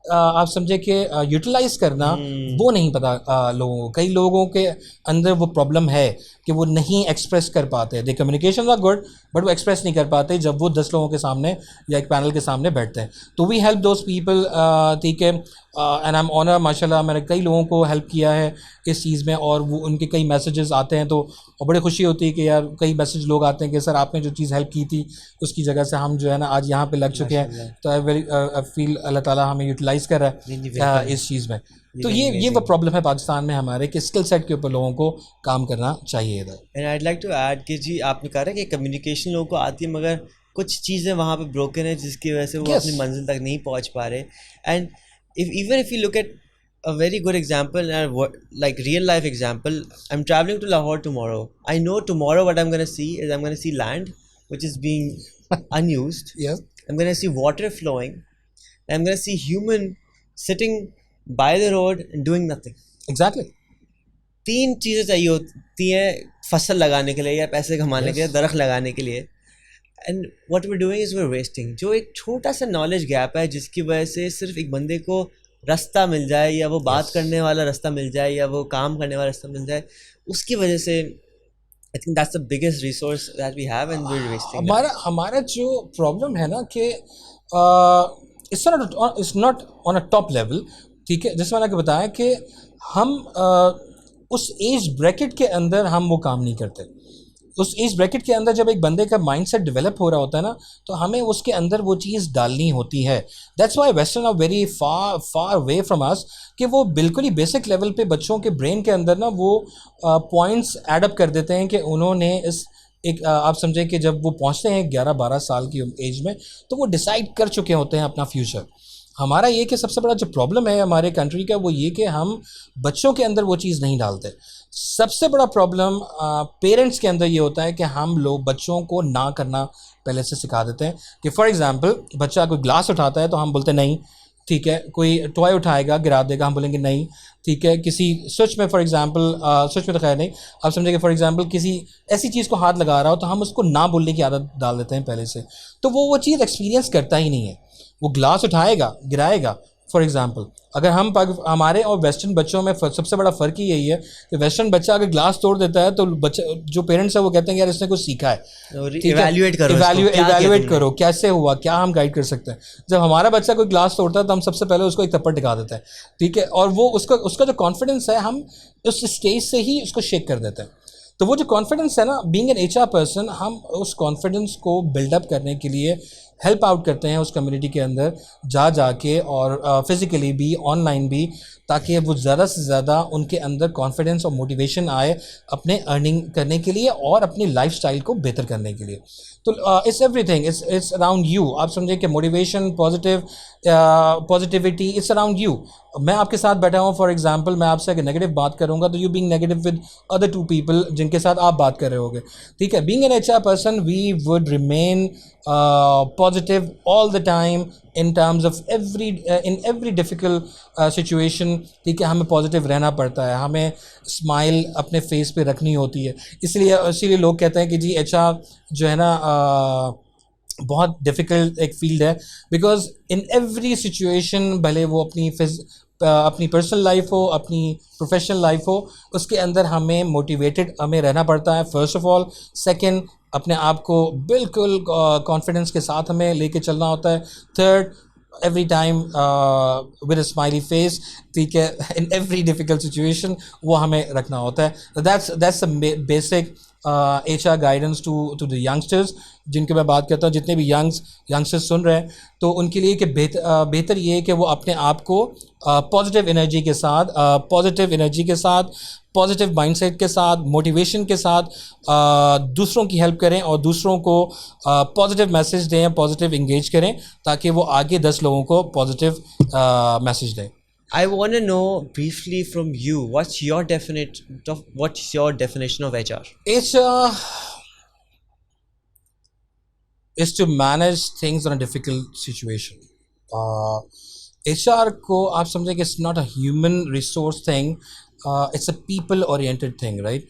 आप समझे कि यूटिलाइज करना वो नहीं पता लोगों को. कई लोगों के अंदर वो प्रॉब्लम है कि वो नहीं एक्सप्रेस कर पाते. दे कम्युनिकेशन आर गुड बट वो एक्सप्रेस नहीं कर पाते जब वो 10 लोगों के सामने या एक पैनल के सामने बैठते हैं. तो वी हेल्प दोज पीपल. ठीक है, एंड आई एम ऑनर माशाल्लाह मैंने कई लोगों को हेल्प किया है इस चीज़ में और वो उनके कई मैसेजेस आते हैं तो बड़ी खुशी होती है कि यार कई मैसेज लोग आते हैं कि सर आपने जो चीज़ हेल्प की थी उसकी जगह से हम जो है ना आज यहाँ पे लग चुके हैं. तो आई फील अल्लाह ताला हमें यूटिलाइज कर रहा है इस चीज़ में. तो ये वो प्रॉब्लम है पाकिस्तान में हमारे कि स्किल सेट के ऊपर लोगों को काम करना चाहिए इधर. And I'd like to add कि जी आपने कहा कि कम्युनिकेशन लोगों को आती है मगर कुछ चीज़ें वहाँ पे ब्रोकन है जिसकी वजह से वो अपनी मंजिल तक नहीं पहुँच पा रहे. And if you look at a very good example like real life example, I'm traveling to Lahore tomorrow. I know tomorrow what I'm going to see is I'm going to see land which is being unused. Yes. I'm going to see water flowing. I'm going to see human sitting by the road and doing nothing. Exactly. 3 चीज़ें चाहिए होती हैं फसल लगाने के लिए या पैसे कमाने के लिए, दरख्त लगाने के लिए. And what we doing is we wasting. जो एक छोटा सा नॉलेज गैप है जिसकी वजह से सिर्फ एक बंदे को रास्ता मिल जाए या वो बात करने वाला रास्ता मिल जाए या वो काम करने वाला रास्ता मिल जाए, उसकी वजह से I think that's the biggest resource that we have and we are wasting. हमारा जो प्रॉब्लम है ना कि it's not on a top level. ठीक है, जैसे मैंने आपको बताया कि हम उस एज ब्रैकेट के अंदर हम वो काम नहीं करते. उस एज ब्रैकेट के अंदर जब एक बंदे का माइंडसेट डेवलप हो रहा होता है ना तो हमें उसके अंदर वो चीज़ डालनी होती है. That's why western are very far away from us कि वो बिल्कुल ही बेसिक लेवल पे बच्चों के ब्रेन के अंदर ना वो पॉइंट्स एडअप कर देते हैं कि उन्होंने इस एक आप समझे कि जब वो पहुंचते हैं 11-12 साल की एज में तो वो डिसाइड कर चुके होते हैं अपना फ्यूचर. हमारा ये कि सबसे बड़ा जो प्रॉब्लम है हमारे कंट्री का वो ये कि हम बच्चों के अंदर वो चीज़ नहीं डालते. सबसे बड़ा प्रॉब्लम पेरेंट्स के अंदर ये होता है कि हम लोग बच्चों को ना करना पहले से सिखा देते हैं. कि फॉर एग्जांपल बच्चा कोई ग्लास उठाता है तो हम बोलते नहीं. ठीक है, कोई टॉय उठाएगा गिरा देगा, हम बोलेंगे नहीं. ठीक है, किसी स्विच में फॉर एग्जांपल स्विच में तो खैर नहीं, आप समझेंगे फॉर एग्जांपल किसी ऐसी चीज़ को हाथ लगा रहा हो तो हम उसको ना बोलने की आदत डाल देते हैं पहले से. तो वो चीज़ एक्सपीरियंस करता ही नहीं है. वो ग्लास उठाएगा गिराएगा. फॉर एग्जांपल अगर हम हमारे और वेस्टर्न बच्चों में सबसे बड़ा फ़र्क ही यही है कि वेस्टर्न बच्चा अगर ग्लास तोड़ देता है तो बच्चा जो पेरेंट्स है वो कहते हैं यार इसने कुछ सीखा है. इवैल्यूएट करो कैसे हुआ, क्या हम गाइड कर सकते हैं. जब हमारा बच्चा कोई ग्लास तोड़ता है तो हम सबसे पहले उसको एक थप्पड़ टिका देते हैं. ठीक है, और वो उसका जो कॉन्फिडेंस है हम उस स्टेज से ही उसको शेक कर देते हैं. तो वो जो कॉन्फिडेंस है ना, बीइंग एन एचआर पर्सन, हम उस कॉन्फिडेंस को बिल्डअप करने के लिए हेल्प आउट करते हैं उस कम्युनिटी के अंदर जाके और फिज़िकली भी ऑनलाइन भी, ताकि वो ज़्यादा से ज़्यादा उनके अंदर कॉन्फिडेंस और मोटिवेशन आए अपने अर्निंग करने के लिए और अपनी लाइफस्टाइल को बेहतर करने के लिए. तो it's everything, it's around you. आप समझे कि motivation positivity it's around you. मैं आपके साथ बैठा हूँ, फॉर एग्जांपल मैं आपसे अगर नेगेटिव बात करूँगा तो you being negative with other 2 people जिनके साथ आप बात कर रहे होगे. ठीक है, being an HR person we would remain positive all the time in terms of in every difficult situation. ठीक है, हमें पॉजिटिव रहना पड़ता है, हमें स्माइल अपने फेस पे रखनी होती है. इसीलिए लोग कहते हैं कि जी एचआर जो है ना बहुत डिफ़िकल्ट एक फील्ड है. बिकॉज इन एवरी सिचुएशन, भले वो अपनी पर्सनल लाइफ हो, अपनी प्रोफेशनल लाइफ हो, उसके अंदर हमें मोटिवेटेड हमें रहना पड़ता है फर्स्ट ऑफ ऑल. सेकंड, अपने आप को बिल्कुल कॉन्फिडेंस के साथ हमें लेके चलना होता है. Third, every time with a smiley face. ठीक है, इन एवरी डिफ़िकल्ट सिचुएशन वो हमें रखना होता है. That's the basic HR guidance to the youngsters जिनके मैं बात करता हूँ, जितने भी यंगस्टर्स सुन रहे हैं, तो उनके लिए कि बेहतर ये है कि वो अपने आप को पॉजिटिव एनर्जी के साथ पॉजिटिव माइंडसेट के साथ, मोटिवेशन के साथ दूसरों की हेल्प करें और दूसरों को पॉजिटिव मैसेज दें, पॉजिटिव इंगेज करें, ताकि वो आगे 10 लोगों को पॉजिटिव मैसेज दें. I want to know briefly from you, what's your definition of HR? HR is to manage things in a difficult situation. HR को आप समझें कि it's not a human resource thing, it's a people oriented thing, right?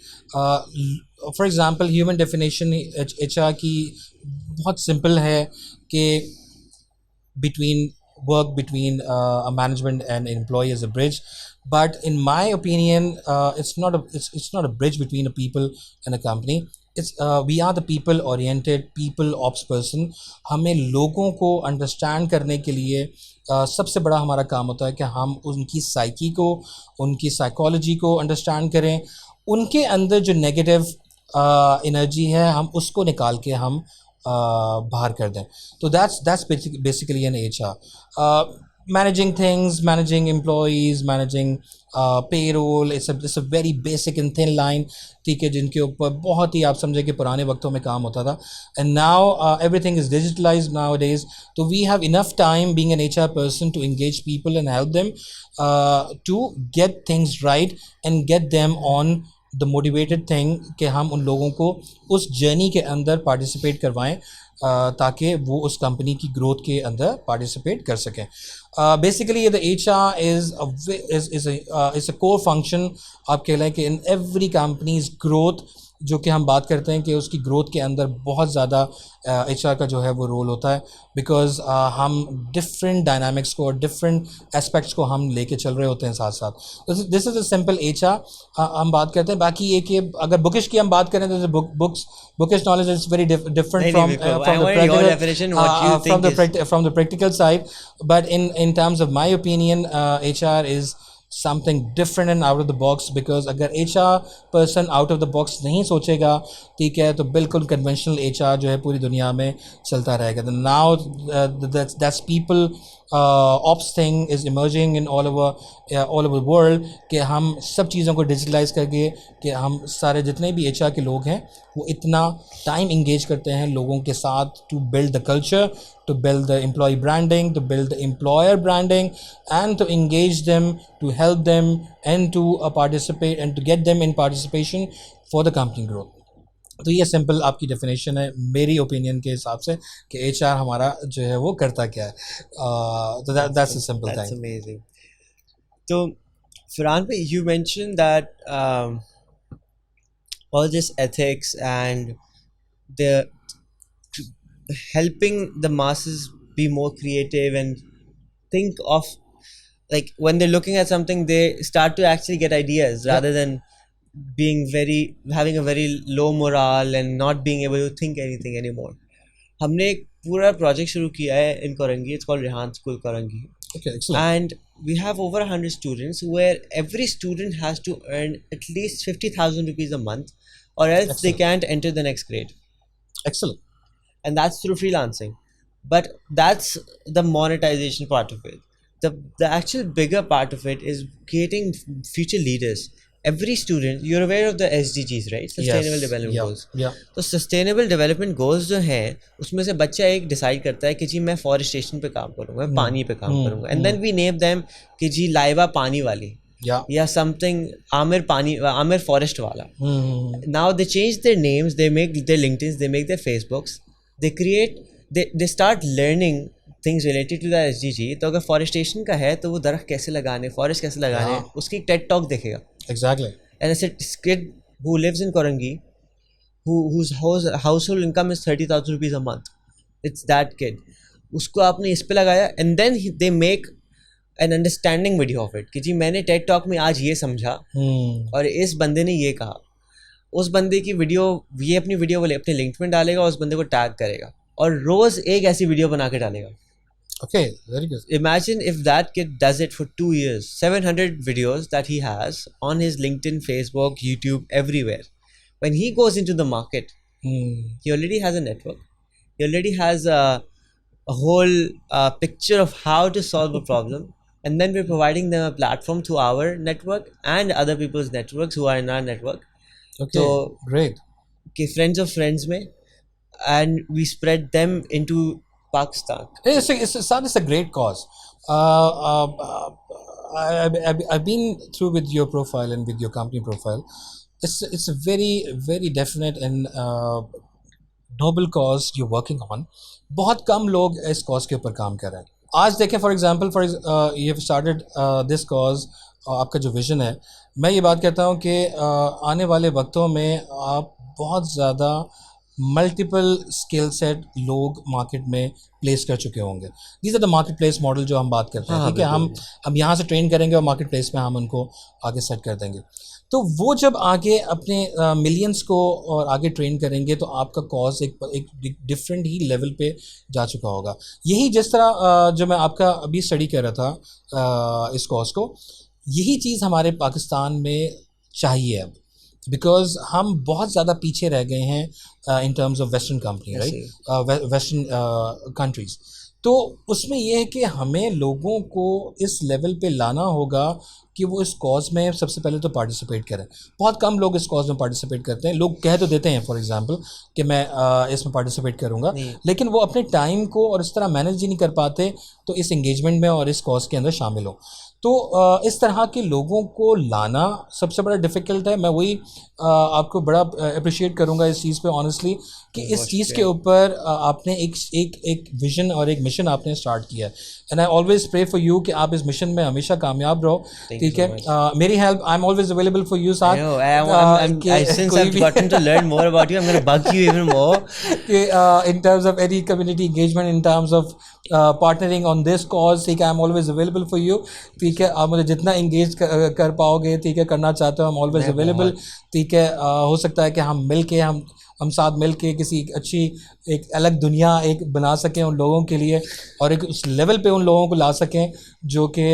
For example, human definition HR की बहुत simple है कि work between a management and an employee is a bridge, but in my opinion it's not a bridge between a people and a company. It's we are the people oriented, people ops person. हमें लोगों को understand करने के लिए सबसे बड़ा हमारा काम होता है कि हम उनकी साइकी को, उनकी साइकोलॉजी को अंडरस्टैंड करें, उनके अंदर जो नेगेटिव एनर्जी है हम उसको निकाल के हम बाहर कर दें. तो that's basically an HR. Managing things, managing employees, managing payroll, it's a very basic and thin line, ठीक है, जिनके ऊपर बहुत ही आप समझे कि पुराने वक्तों में काम होता था. And now everything is digitalized nowadays, so we have enough time being an HR person to engage people and help them to get things right and get them on the motivated thing कि हम उन लोगों को उस journey के अंदर participate करवाएं ताकि वो उस कंपनी की ग्रोथ के अंदर पार्टिसिपेट कर सकें. Basically the HR is a core function. आप कह लें कि इन एवरी कंपनीज ग्रोथ, जो कि हम बात करते हैं कि उसकी ग्रोथ के अंदर बहुत ज़्यादा HR का जो है वो रोल होता है, बिकॉज हम डिफरेंट डायनामिक्स को और डिफरेंट एस्पेक्ट्स को हम लेके चल रहे होते हैं साथ साथ. This is a simple HR हम बात करते हैं. बाकी ये कि अगर बुकिश की हम बात करें तो bookish knowledge is very different from the practical side, but in terms of my opinion HR is something different and out of the box, because अगर HR person out of the box नहीं सोचेगा, ठीक है, तो बिल्कुल conventional HR जो है पूरी दुनिया में चलता रहेगा. Now that's people ops thing is emerging in all over the world कि हम सब चीज़ों को digitalize करके कि हम सारे जितने भी HR के लोग हैं वो इतना time engage करते हैं लोगों के साथ to build the culture, to build the employee branding, to build the employer branding, and to engage them, to help them, and to participate and to get them in participation for the company growth. तो ये simple आपकी definition है मेरी opinion के हिसाब से कि HR हमारा जो है वो करता क्या है. तो that's a simple thing. That's amazing. So Farhan bhai, you mentioned that all this ethics and the helping the masses be more creative and think of, like, when they're looking at something they start to actually get ideas rather than having a very low morale and not being able to think anything anymore. हमने एक पूरा project शुरू किया है in Korangi. It's called Rehan School Korangi. Okay, excellent. And we have over 100 students where every student has to earn at least 50,000 rupees a month, or else Excellent. they can't enter the next grade. Excellent. And that's through freelancing. But that's the monetization part of it. The actual bigger part of it is creating future leaders. Every student, you're aware of the SDGs, right? Sustainable Development Goals. Yeah. तो Sustainable Development Goals जो हैं उसमें से बच्चा एक decide करता है कि जी मैं फॉरेस्टेशन पे काम करूँगा, मैं पानी पे काम करूँगा, and then we name them कि जी लाइवा पानी वाली, या समथिंग आमिर फॉरेस्ट वाला. Now they change their names, they make their LinkedIns, they make their Facebooks, they start learning things related to the SDG. तो अगर फॉरेस्टेशन का है तो वो दरख्त कैसे लगाने, फॉरेस्ट कैसे लगाने, उसकी एक टेड टॉक देखेगा. Exactly. And it's a kid who lives in Korangi, whose household income is 30,000 rupees a month. It's that kid. उसको आपने इस पे लगाया, and then they make an understanding video of it कि जी मैंने TED Talk में आज ये समझा और इस बंदे ने ये कहा. उस बंदे की वीडियो, ये अपनी वीडियो वाले अपने लिंक्ड में डालेगा, उस बंदे को टैग करेगा और रोज एक ऐसी वीडियो बना के डालेगा. Okay, very good. Imagine if that kid does it for 2 years, 700 videos that he has on his LinkedIn, Facebook, YouTube, everywhere. when he goes into the market, he already has a network. He already has a whole picture of how to solve a problem, and then we're providing them a platform through our network and other people's networks who are in our network. Okay, So great. friends of friends mein, and we spread them into Pakistan. It's a great cause. I've been through with your profile and with your company profile. It's a very very definite and noble cause you're working on. बहुत कम लोग इस cause के ऊपर काम कर रहे हैं आज देखें for example you have started this cause आपका जो विज़न है मैं ये बात कहता हूँ कि आने वाले वक्तों में आप बहुत ज़्यादा मल्टीपल स्किल सेट लोग मार्केट में प्लेस कर चुके होंगे these are the market place model जो हम बात करते हैं ठीक है हम यहाँ से ट्रेन करेंगे और मार्केट प्लेस में हम उनको आगे सेट कर देंगे तो वो जब आगे अपने मिलियंस को और आगे ट्रेन करेंगे तो आपका कॉज एक डिफरेंट ही लेवल पे जा चुका होगा यही जिस तरह जो मैं आपका अभी स्टडी कर रहा था इस कॉज को यही चीज़ हमारे पाकिस्तान में चाहिए अब बिकॉज हम बहुत ज़्यादा पीछे रह गए हैं इन terms of western company right western countries तो उसमें यह है कि हमें लोगों को इस लेवल पे लाना होगा कि वो इस कॉज में सबसे पहले तो पार्टिसिपेट करें बहुत कम लोग इस कॉज में पार्टिसिपेट करते हैं लोग कह तो देते हैं फॉर एग्जांपल कि मैं इसमें पार्टिसिपेट करूंगा लेकिन वो अपने टाइम को और इस तरह मैनेज ही नहीं कर पाते तो इस एंगेजमेंट में और इस कॉज के अंदर शामिल हो तो इस तरह के लोगों को लाना सबसे बड़ा डिफ़िकल्ट है मैं वही आपको बड़ा अप्रिशिएट करूंगा इस चीज़ पे ऑनेस्टली कि इस चीज़ के ऊपर आपने एक विजन और एक मिशन आपने स्टार्ट किया and I always pray for you कि आप इस मिशन में हमेशा कामयाब रहो ठीक है मेरी help I am always available for you साथ in terms of any community engagement in terms of partnering on this cause ठीक है I am always available for you ठीक है आप मुझे जितना इंगेज कर पाओगे ठीक है करना चाहते हो आई एम ऑलवेज अवेलेबल ठीक है हो सकता है कि हम मिल के हम साथ मिल के किसी अच्छी एक अलग दुनिया एक बना सकें उन लोगों के लिए और एक उस लेवल पे उन लोगों को ला सकें जो कि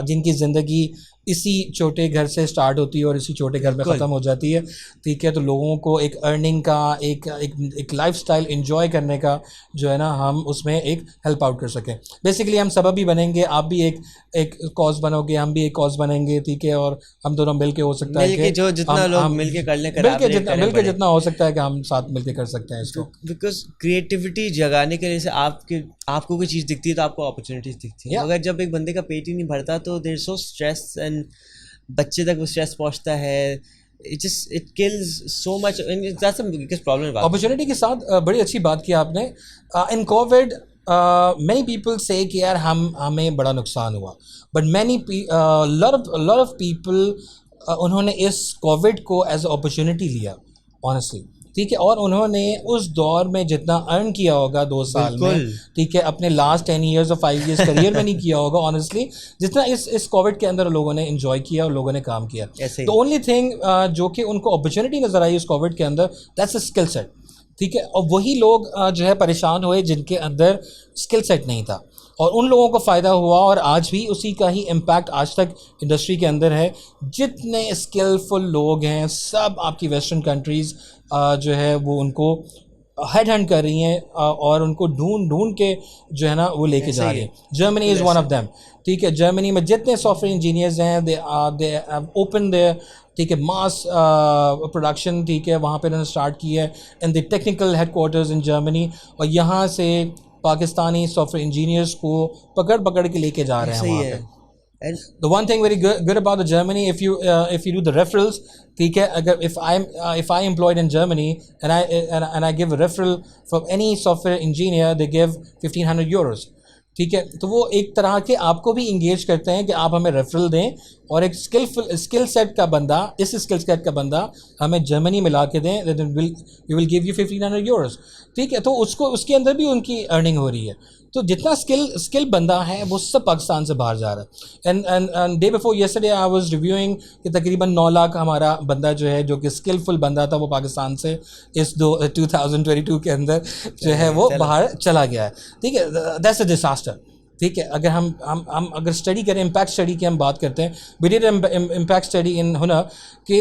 जिनकी ज़िंदगी इसी छोटे घर से स्टार्ट होती है और इसी छोटे घर में ख़त्म हो जाती है ठीक है तो लोगों को एक अर्निंग का एक लाइफस्टाइल एंजॉय करने का जो है ना हम उसमें एक हेल्प आउट कर सकें बेसिकली हम सब भी बनेंगे आप भी एक कॉज बनोगे हम भी एक कॉज बनेंगे ठीक है और हम दोनों मिल के हो सकता है कि जो जितना लोग मिल के कर लें मिल के जितना हो सकता है कि हम साथ मिल के कर सकते हैं इसको बिकॉज क्रिएटिविटी जगाने के लिए से आपको कोई चीज़ दिखती है तो आपको अपॉर्चुनिटीज दिखती है अगर जब एक बंदे का पेट ही नहीं भरता तो देयर सो स्ट्रेस एंड बच्चे तक वो स्ट्रेस पहुंचता है it kills so much and that's the biggest problem opportunity के साथ बड़ी अच्छी बात की आपने इन कोविड many people say कि यार हमें बड़ा नुकसान हुआ but lot of people उन्होंने इस कोविड को एज अपॉर्चुनिटी लिया ऑनेस्टली ठीक है और उन्होंने उस दौर में जितना अर्न किया होगा 2 साल में ठीक है अपने लास्ट 10 years और 5 years करियर में नहीं किया होगा ऑनेस्टली जितना इस कोविड के अंदर लोगों ने एंजॉय किया और लोगों ने काम किया तो ओनली थिंग जो कि उनको अपॉर्चुनिटी नज़र आई उस कोविड के अंदर दैट्स अ स्किल सेट ठीक है और वही लोग जो है परेशान हुए जिनके अंदर स्किल सेट नहीं था और उन लोगों को फ़ायदा हुआ और आज भी उसी का ही इम्पैक्ट आज तक इंडस्ट्री के अंदर है जितने स्किलफुल लोग हैं सब आपकी वेस्टर्न कंट्रीज़ जो है वो उनको हेड हंट कर रही हैं और उनको ढूंढ के जो है ना वो लेके जा रही हैं Germany is one of them ठीक है जर्मनी में जितने सॉफ्टवेयर इंजीनियर्स हैं दे ओपन देयर ठीक है मास प्रोडक्शन ठीक है वहाँ पे उन्होंने स्टार्ट किया है in the technical headquarters in Germany और यहाँ से पाकिस्तानी सॉफ्टवेयर इंजीनियर्स को पकड़ के लेके जा रहे हैं वहाँ पे And the one thing very good about the Germany, if you do the referrals, ठीक है अगर if I employed in Germany and I give a referral from any software engineer, they give 1,500 euros. ठीक है तो वो एक तरह के आपको भी इंगेज करते हैं कि आप हमें रेफरल दें और एक स्किल सेट का बंदा इस स्किल सेट का बंदा हमें जर्मनी में ला के दें we will give you 1,500 euros ठीक है तो उसके अंदर भी उनकी अर्निंग हो रही है तो जितना स्किल बंदा है वो सब पाकिस्तान से बाहर जा रहा है and day before yesterday I was reviewing कि तकरीबन 9 लाख हमारा बंदा जो है जो कि स्किलफुल बंदा था वो पाकिस्तान से इस 2022 के अंदर जो है वो बाहर चला गया है ठीक है दैट्स अ डिसास्टर ठीक है, अगर हम अगर स्टडी करें, इम्पैक्ट स्टडी की हम बात करते हैं, we did impact study in Hunar कि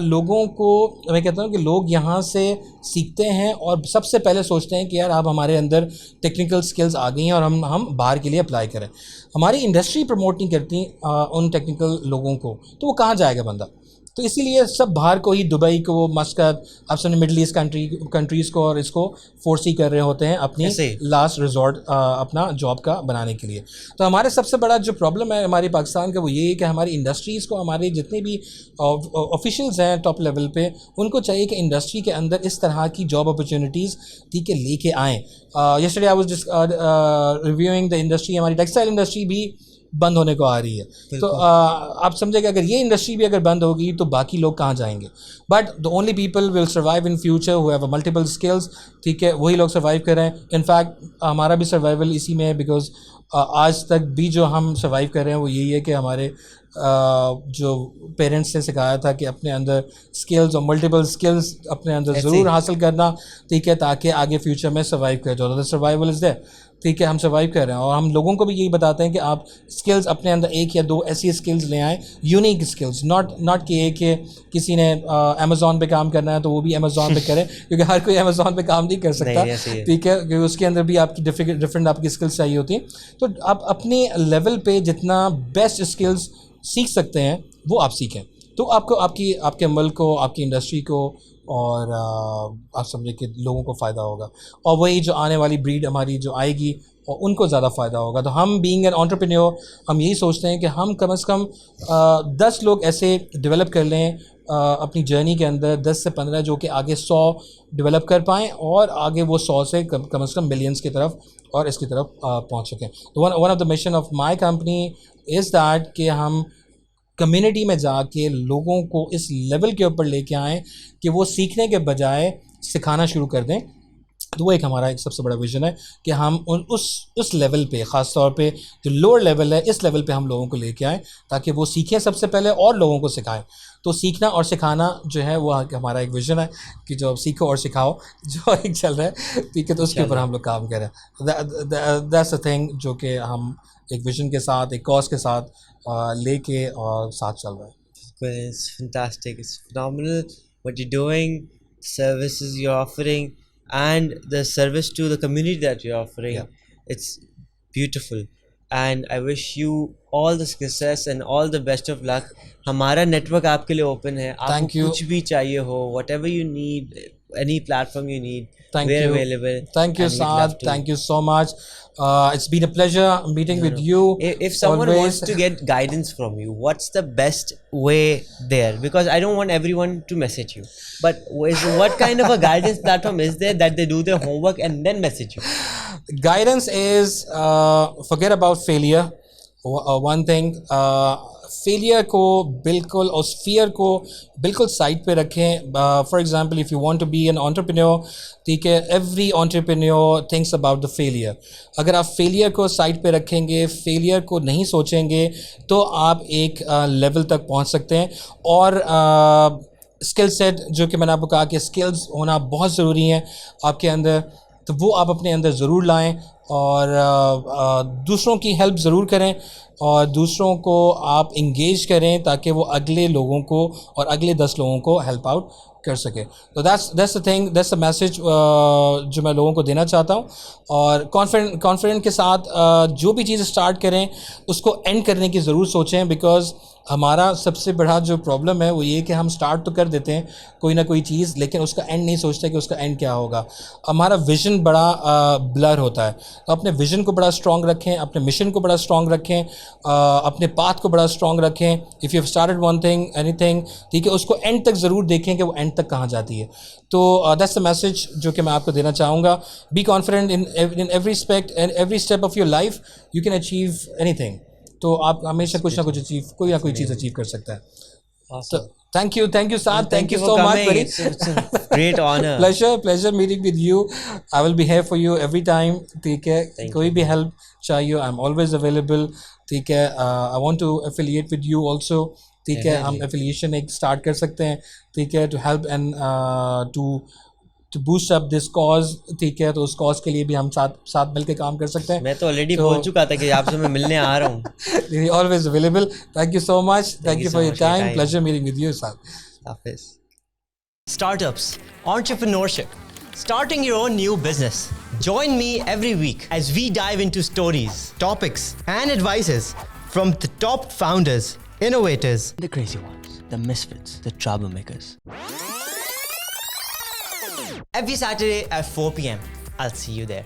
लोगों को, मैं कहता हूँ कि लोग यहाँ से सीखते हैं और सबसे पहले सोचते हैं कि यार अब हमारे अंदर टेक्निकल स्किल्स आ गई हैं और हम बाहर के लिए अप्लाई करें। हमारी इंडस्ट्री प्रमोट नहीं करती उन टेक्निकल लोगों को, तो वो कहाँ जाएगा बंदा? तो इसीलिए सब बाहर को ही, दुबई को, मस्कत, आप सबने मिडल ईस्ट कंट्रीज़ को और इसको फोर्स ही कर रहे होते हैं अपनी लास्ट रिजॉर्ट अपना जॉब का बनाने के लिए। तो हमारे सबसे बड़ा जो प्रॉब्लम है हमारी पाकिस्तान का वो ये है कि हमारी इंडस्ट्रीज़ को, हमारे जितने भी ऑफिशियल्स हैं टॉप लेवल पे, उनको चाहिए कि इंडस्ट्री के अंदर इस तरह की जॉब अपॉर्चुनिटीज़ ठीक है लेके आएँ। Yesterday I was reviewing the industry, हमारी टेक्सटाइल इंडस्ट्री भी बंद होने को आ रही है। तो आप समझे कि अगर ये इंडस्ट्री भी अगर बंद होगी तो बाकी लोग कहाँ जाएंगे? But the only people will survive in future who have multiple skills, ठीक है, वही लोग सर्वाइव कर रहे हैं। इनफैक्ट हमारा भी सर्वाइवल इसी में है, बिकॉज आज तक भी जो हम सर्वाइव कर रहे हैं वो यही है कि हमारे जो पेरेंट्स ने सिखाया था कि अपने अंदर स्किल्स और मल्टीपल स्किल्स अपने अंदर ज़रूर हासिल करना, ठीक है, ताकि आगे फ्यूचर में सर्वाइव कर जाओ। द सर्वाइवल इज़ देयर, ठीक है, हम सर्वाइव कर रहे हैं और हम लोगों को भी यही बताते हैं कि आप स्किल्स अपने अंदर एक या दो ऐसी स्किल्स ले आएँ, यूनिक स्किल्स, नॉट कि एक किसी ने अमेज़ॉन पे काम करना है तो वो भी अमेज़ॉन पे करे क्योंकि हर कोई अमेज़ॉन पे काम नहीं कर सकता, ठीक है, क्योंकि उसके अंदर भी आपकी डिफरेंट आपकी स्किल्स चाहिए होती हैं। तो आप अपने लेवल पे जितना बेस्ट स्किल्स सीख सकते हैं वो आप सीखें, तो आपको आपके मुल्क को, आपकी इंडस्ट्री को और आप समझे कि लोगों को फ़ायदा होगा और वही जो आने वाली ब्रीड हमारी जो आएगी और उनको ज़्यादा फ़ायदा होगा। तो हम बीइंग एन एंटरप्रेन्योर हम यही सोचते हैं कि हम कम से कम 10 लोग ऐसे डेवलप कर लें अपनी जर्नी के अंदर, 10 से 15 जो कि आगे 100 डेवलप कर पाएँ और आगे वो 100 से कम से कम मिलियंस की तरफ और इसकी तरफ पहुँच सकें। तो one of the mission of my company is that कि हम कम्युनिटी में जाके लोगों को इस लेवल के ऊपर लेके आएँ कि वो सीखने के बजाय सिखाना शुरू कर दें। तो वो एक हमारा एक सबसे बड़ा विज़न है कि हम उस लेवल पे, ख़ास तौर पे जो लोअर लेवल है, इस लेवल पे हम लोगों को लेके आएँ ताकि वो सीखें सबसे पहले और लोगों को सिखाएं। तो सीखना और सिखाना जो है वो हमारा एक विज़न है कि जो सीखो और सिखाओ जो एक चल रहा है, ठीक है, तो उसके ऊपर हम लोग काम करें। दैट्स अ थिंग जो कि हम एक विज़न के साथ, एक कॉज के साथ लेके और साथ चल रहा है। It's fantastic. It's phenomenal what you're doing, services you're offering, and the service to the community that you're offering. Yeah. It's beautiful, and I wish you all the success and all the best of luck. हमारा network आपके लिए open है. Thank आपको you. कुछ भी चाहिए हो, whatever you need, any platform you need, Thank we're you. available. Thank you, and we'd love Saad. to. Thank you so much. It's been a pleasure meeting with you. If someone always. wants to get guidance from you, what's the best way there? Because I don't want everyone to message you. But what kind of a guidance platform is there that they do their homework and then message you? Guidance is forget about failure. One thing, failure को बिल्कुल और fear को बिल्कुल side पे रखें। For example if you want to be an entrepreneur, ठीक है, every entrepreneur thinks about the failure. अगर आप फेलियर को साइड पे रखेंगे, फेलियर को नहीं सोचेंगे, तो आप एक लेवल तक पहुंच सकते हैं। और स्किल सेट जो कि मैंने आपको कहा कि स्किल्स होना बहुत ज़रूरी है आपके अंदर, तो वो आप अपने अंदर ज़रूर लाएं और दूसरों की हेल्प ज़रूर करें और दूसरों को आप इंगेज करें ताकि वो अगले लोगों को और अगले 10 लोगों को हेल्प आउट कर सके। तो that's the thing, that's the message जो मैं लोगों को देना चाहता हूँ। और कॉन्फिडेंट के साथ जो भी चीज़ स्टार्ट करें उसको एंड करने की ज़रूर सोचें, बिकॉज़ हमारा सबसे बड़ा जो प्रॉब्लम है वो ये कि हम स्टार्ट तो कर देते हैं कोई ना कोई चीज़, लेकिन उसका एंड नहीं सोचते कि उसका एंड क्या होगा। हमारा विज़न बड़ा ब्लर होता है। तो अपने विज़न को बड़ा स्ट्रॉन्ग रखें, अपने मिशन को बड़ा स्ट्रॉन्ग रखें, अपने पाथ को बड़ा स्ट्रॉन्ग रखें। If you have started one thing, anything, ठीक है, उसको एंड तक ज़रूर देखें कि वो एंड तक कहाँ जाती है। तो दैट्स द मैसेज जो कि मैं आपको देना चाहूँगा। Be confident in every aspect and every step of your life, you can achieve anything. तो आप हमेशा कुछ ना कुछ कोई ना कोई चीज़ अचीव कर सकता है। Awesome. Thank you, Saad. Thank you so much. It's a great honor. pleasure meeting with you. I will be here for you every time. ठीक है, कोई भी help चाहिए, I'm always available. ठीक है, I want to affiliate with you also. ठीक है, हम affiliation एक start कर सकते हैं, ठीक है, to help and to to boost up this cause, ठीक है, तो उस cause के लिए भी हम साथ मिल के काम कर सकते हैं. मैं तो ऑलरेडी बोल चुका था कि आपसे मैं मिलने आ रहा हूँ. Always available. Thank you so much. Thank you for your time. Pleasure meeting with you, Saad. Hafiz. Startups, entrepreneurship, starting your own new business. Join me every week as we dive into stories, topics, and advices from the top founders, innovators, the crazy ones, the misfits, the troublemakers. Every Saturday at 4 p.m. I'll see you there.